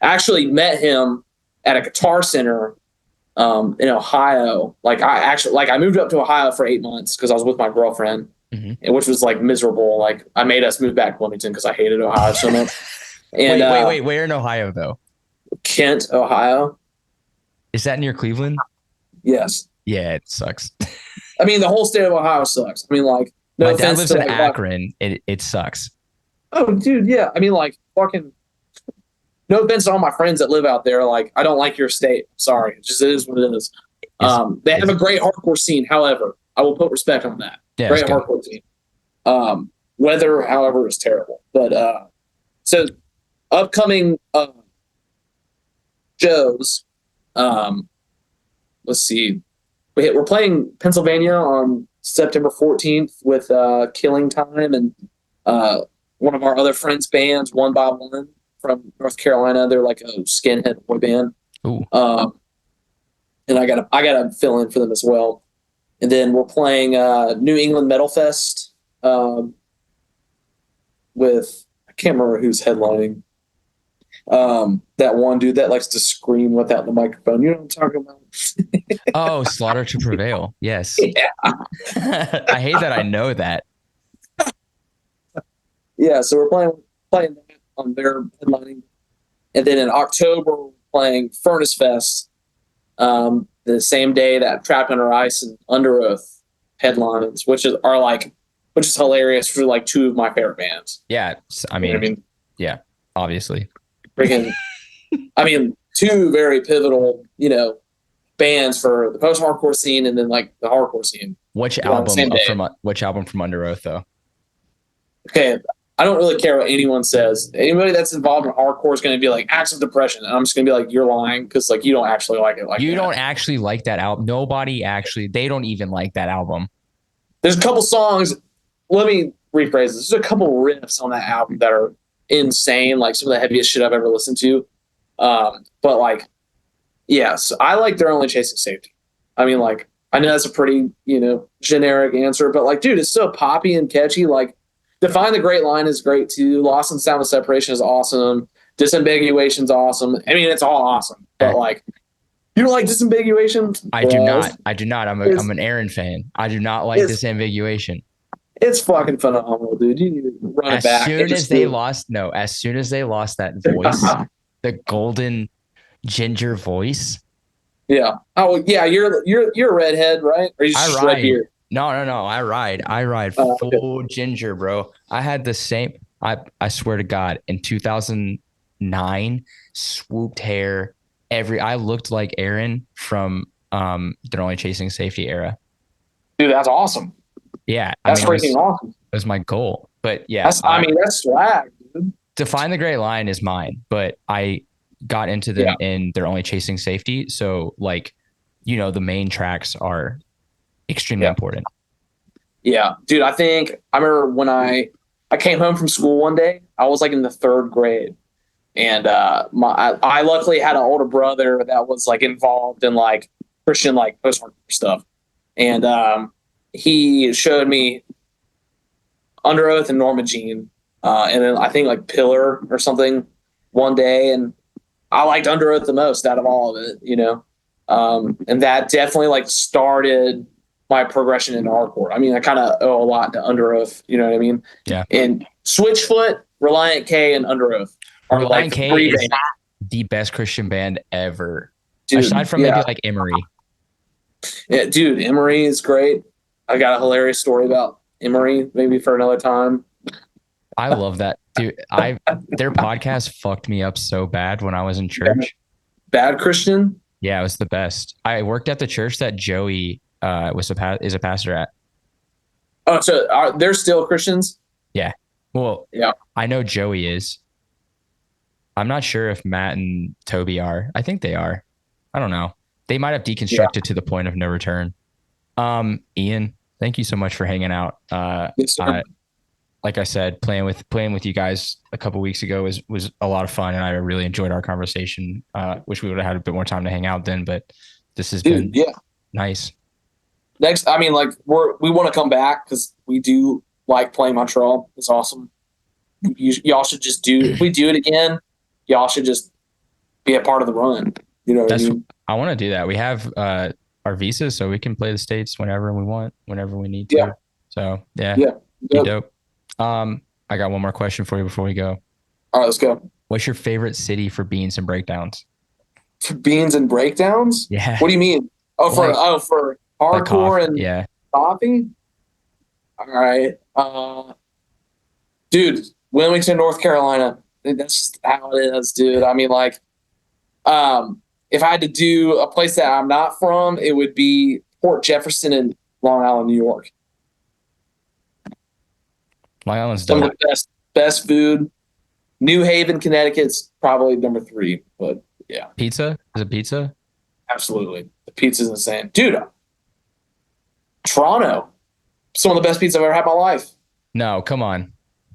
B: actually met him at a Guitar Center in Ohio. I moved up to Ohio for 8 months because I was with my girlfriend, which was like miserable. Like I made us move back to Wilmington because I hated Ohio so much. And
A: wait, where in Ohio though?
B: Kent, Ohio.
A: Is that near Cleveland?
B: Yes.
A: Yeah, it sucks.
B: I mean, the whole state of Ohio sucks. I mean, like, no
A: my dad lives in
B: like,
A: Akron. It sucks.
B: Oh, dude, yeah. I mean, like, fucking. No offense to all my friends that live out there. Like, I don't like your state. Sorry, it is what it is. They have a great hardcore scene. However, I will put respect on that.
A: Yeah,
B: great hardcore scene. Weather, however, is terrible. But so upcoming shows. Let's see. We're playing Pennsylvania on September 14th with Killing Time and one of our other friends' bands, One by One from North Carolina. They're like a skinhead boy band.
A: Ooh.
B: And I gotta fill in for them as well. And then we're playing New England Metal Fest with, I can't remember who's headlining. That one dude that likes to scream without the microphone. You know what I'm talking about?
A: Oh, Slaughter to Prevail. Yes.
B: Yeah.
A: I hate that I know that.
B: Yeah, so we're playing that on their headlining. And then in October, we're playing Furnace Fest, the same day that Trapped Under Ice and Under Oath headlines, which is hilarious for like two of my favorite bands.
A: Yeah. I mean, yeah, obviously.
B: Freaking, I mean, two very pivotal, bands for the post-hardcore scene and then like the hardcore scene.
A: Which album from Under Oath though?
B: Okay, I don't really care what anyone says. Anybody that's involved in hardcore is going to be like Acts of Depression, and I'm just going to be like, you're lying because like you don't actually like it. Like
A: you don't actually like that album. They don't even like that album.
B: There's a couple songs. Let me rephrase this. There's a couple riffs on that album that are insane, like some of the heaviest shit I've ever listened to. But like, yes, I like They're Only Chasing Safety. I mean, like, I know that's a pretty, generic answer, but like, dude, it's so poppy and catchy. Like, Define the Great Line is great too. Lost in Sound of Separation is awesome. Disambiguation's awesome. I mean, it's all awesome. But like, you don't like Disambiguation?
A: I do not. I'm an Aaron fan. I do not like Disambiguation.
B: It's fucking phenomenal, dude. You need to run it back.
A: As soon as they lost that voice, the golden ginger voice.
B: Yeah. Oh yeah, you're a redhead, right? Or you just red beard?
A: No. I ride full ginger, bro. I had the same. I swear to God, in 2009, swooped hair. I looked like Aaron from They're Only Chasing Safety era.
B: Dude, that's awesome.
A: Yeah,
B: that's freaking awesome.
A: It was my goal, but yeah,
B: that's swag, dude.
A: Define the Great Line is mine, but I got into them in They're Only Chasing Safety. So like, the main tracks are extremely important.
B: Yeah, dude. I remember when I came home from school one day. I was like in the third grade. And I luckily had an older brother that was like involved in like Christian like post-hardcore stuff. And he showed me Under Oath and Norma Jean. And then I think like Pillar or something one day. And I liked Under Oath the most out of all of it, you know? And that definitely like started my progression into hardcore. I mean, I kind of owe a lot to Under Oath, you know what I mean?
A: Yeah.
B: And Switchfoot, Reliant K, and Under Oath are
A: Reliant
B: like
A: K is the best Christian band ever.
B: Dude,
A: aside from maybe like Emery.
B: Yeah, dude, Emery is great. I got a hilarious story about Emery, maybe for another time.
A: I love that, dude. Their podcast fucked me up so bad when I was in church.
B: Bad Christian?
A: Yeah, it was the best. I worked at the church that Joey is a pastor at.
B: Oh, so they're still Christians?
A: Yeah. Well,
B: yeah.
A: I know Joey is. I'm not sure if Matt and Toby are. I think they are. I don't know. They might have deconstructed to the point of no return. Ian, thank you so much for hanging out.
B: Yes, sir.
A: Like I said, playing with you guys a couple weeks ago was a lot of fun, and I really enjoyed our conversation. Wish we would have had a bit more time to hang out then, but this has been nice.
B: Next, I mean, like we want to come back because we do like playing Montreal. It's awesome. Y'all should just if we do it again, y'all should just be a part of the run. You know what I mean?
A: I want to do that. We have our visas, so we can play the States whenever we want, whenever we need to. Yeah. So be dope. I got one more question for you before we go.
B: All right, let's go.
A: What's your favorite city for beans and breakdowns?
B: For beans and breakdowns?
A: Yeah.
B: What do you mean? For hardcore and coffee? All right. Dude, Wilmington, North Carolina. That's just how it is, dude. I mean, like, if I had to do a place that I'm not from, it would be Port Jefferson and Long Island, New York.
A: Long Island's dope.
B: Some of the best food. New Haven, Connecticut's probably number 3, but yeah.
A: Pizza? Is it pizza?
B: Absolutely. The pizza's insane. Dude, Toronto. Some of the best pizza I've ever had in my life.
A: No, come on.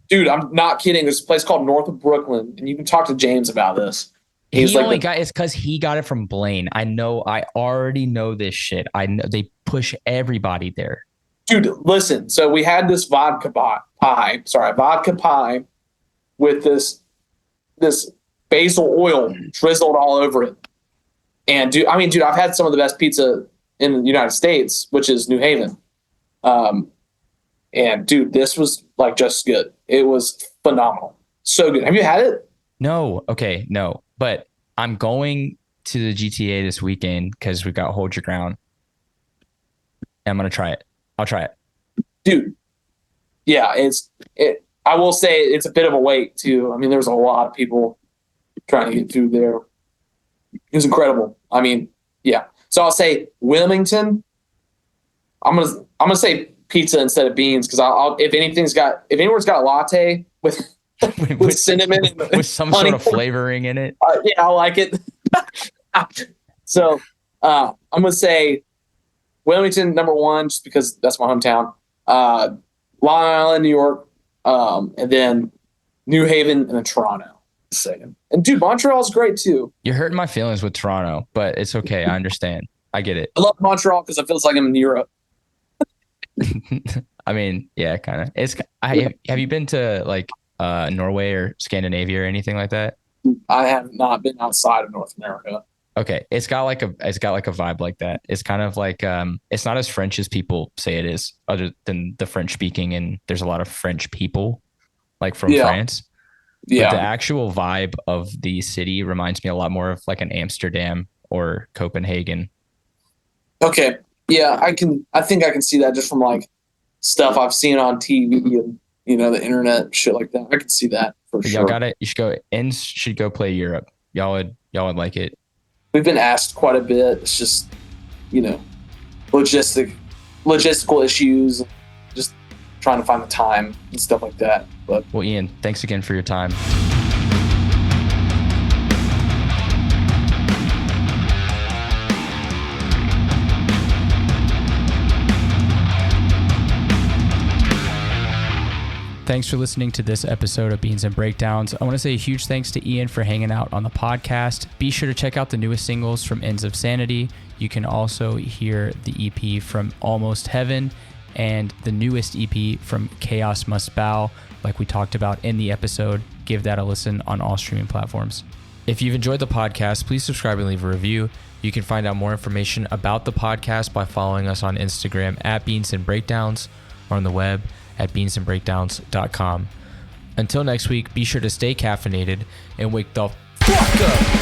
B: Dude, I'm not kidding. There's a place called North of Brooklyn, and you can talk to James about this.
A: It's because he got it from Blaine. I already know this shit. I know they push everybody there.
B: Dude, listen. So we had this vodka pie with this basil oil drizzled all over it. And dude, I've had some of the best pizza in the United States, which is New Haven. And dude, this was like just good. It was phenomenal. So good. Have you had it?
A: No. Okay. No. But I'm going to the GTA this weekend because we got Hold Your Ground. And I'm going to try it. I'll try it.
B: Dude. Yeah. I will say it's a bit of a wait too. I mean, there's a lot of people trying to get through there. It was incredible. I mean, yeah. So I'll say Wilmington. I'm gonna say pizza instead of beans because if anyone's got a latte with cinnamon and
A: with some
B: honey,
A: sort of flavoring in it.
B: Yeah, I like it. So I'm gonna say Wilmington number 1 just because that's my hometown. Long Island, New York, and then New Haven and then Toronto. Second. And dude, Montreal's great too.
A: You're hurting my feelings with Toronto, but it's okay. I understand. I get it.
B: I love Montreal because it feels like I'm in Europe.
A: I mean, yeah, kind of. Have you been to like Norway or Scandinavia or anything like that?
B: I have not been outside of North America.
A: Okay, it's got like a vibe like that. It's kind of like it's not as French as people say it is, other than the French speaking, and there's a lot of French people like from France. Yeah. But the actual vibe of the city reminds me a lot more of like an Amsterdam or Copenhagen.
B: Okay. Yeah, I think I can see that just from like stuff I've seen on TV and the internet, shit like that. I can see that for sure.
A: Y'all got it. You should go. Ends should go play Europe. Y'all would like it.
B: We've been asked quite a bit. It's just logistical issues, just trying to find the time and stuff like that. But
A: well, Ian, thanks again for your time. Thanks for listening to this episode of Beans and Breakdowns. I want to say a huge thanks to Ian for hanging out on the podcast. Be sure to check out the newest singles from End of Sanity. You can also hear the EP from Almost Heaven and the newest EP from Chaos Must Bow, like we talked about in the episode. Give that a listen on all streaming platforms. If you've enjoyed the podcast, please subscribe and leave a review. You can find out more information about the podcast by following us on Instagram at Beans and Breakdowns or on the web at beansandbreakdowns.com. Until next week, be sure to stay caffeinated and wake the fuck up.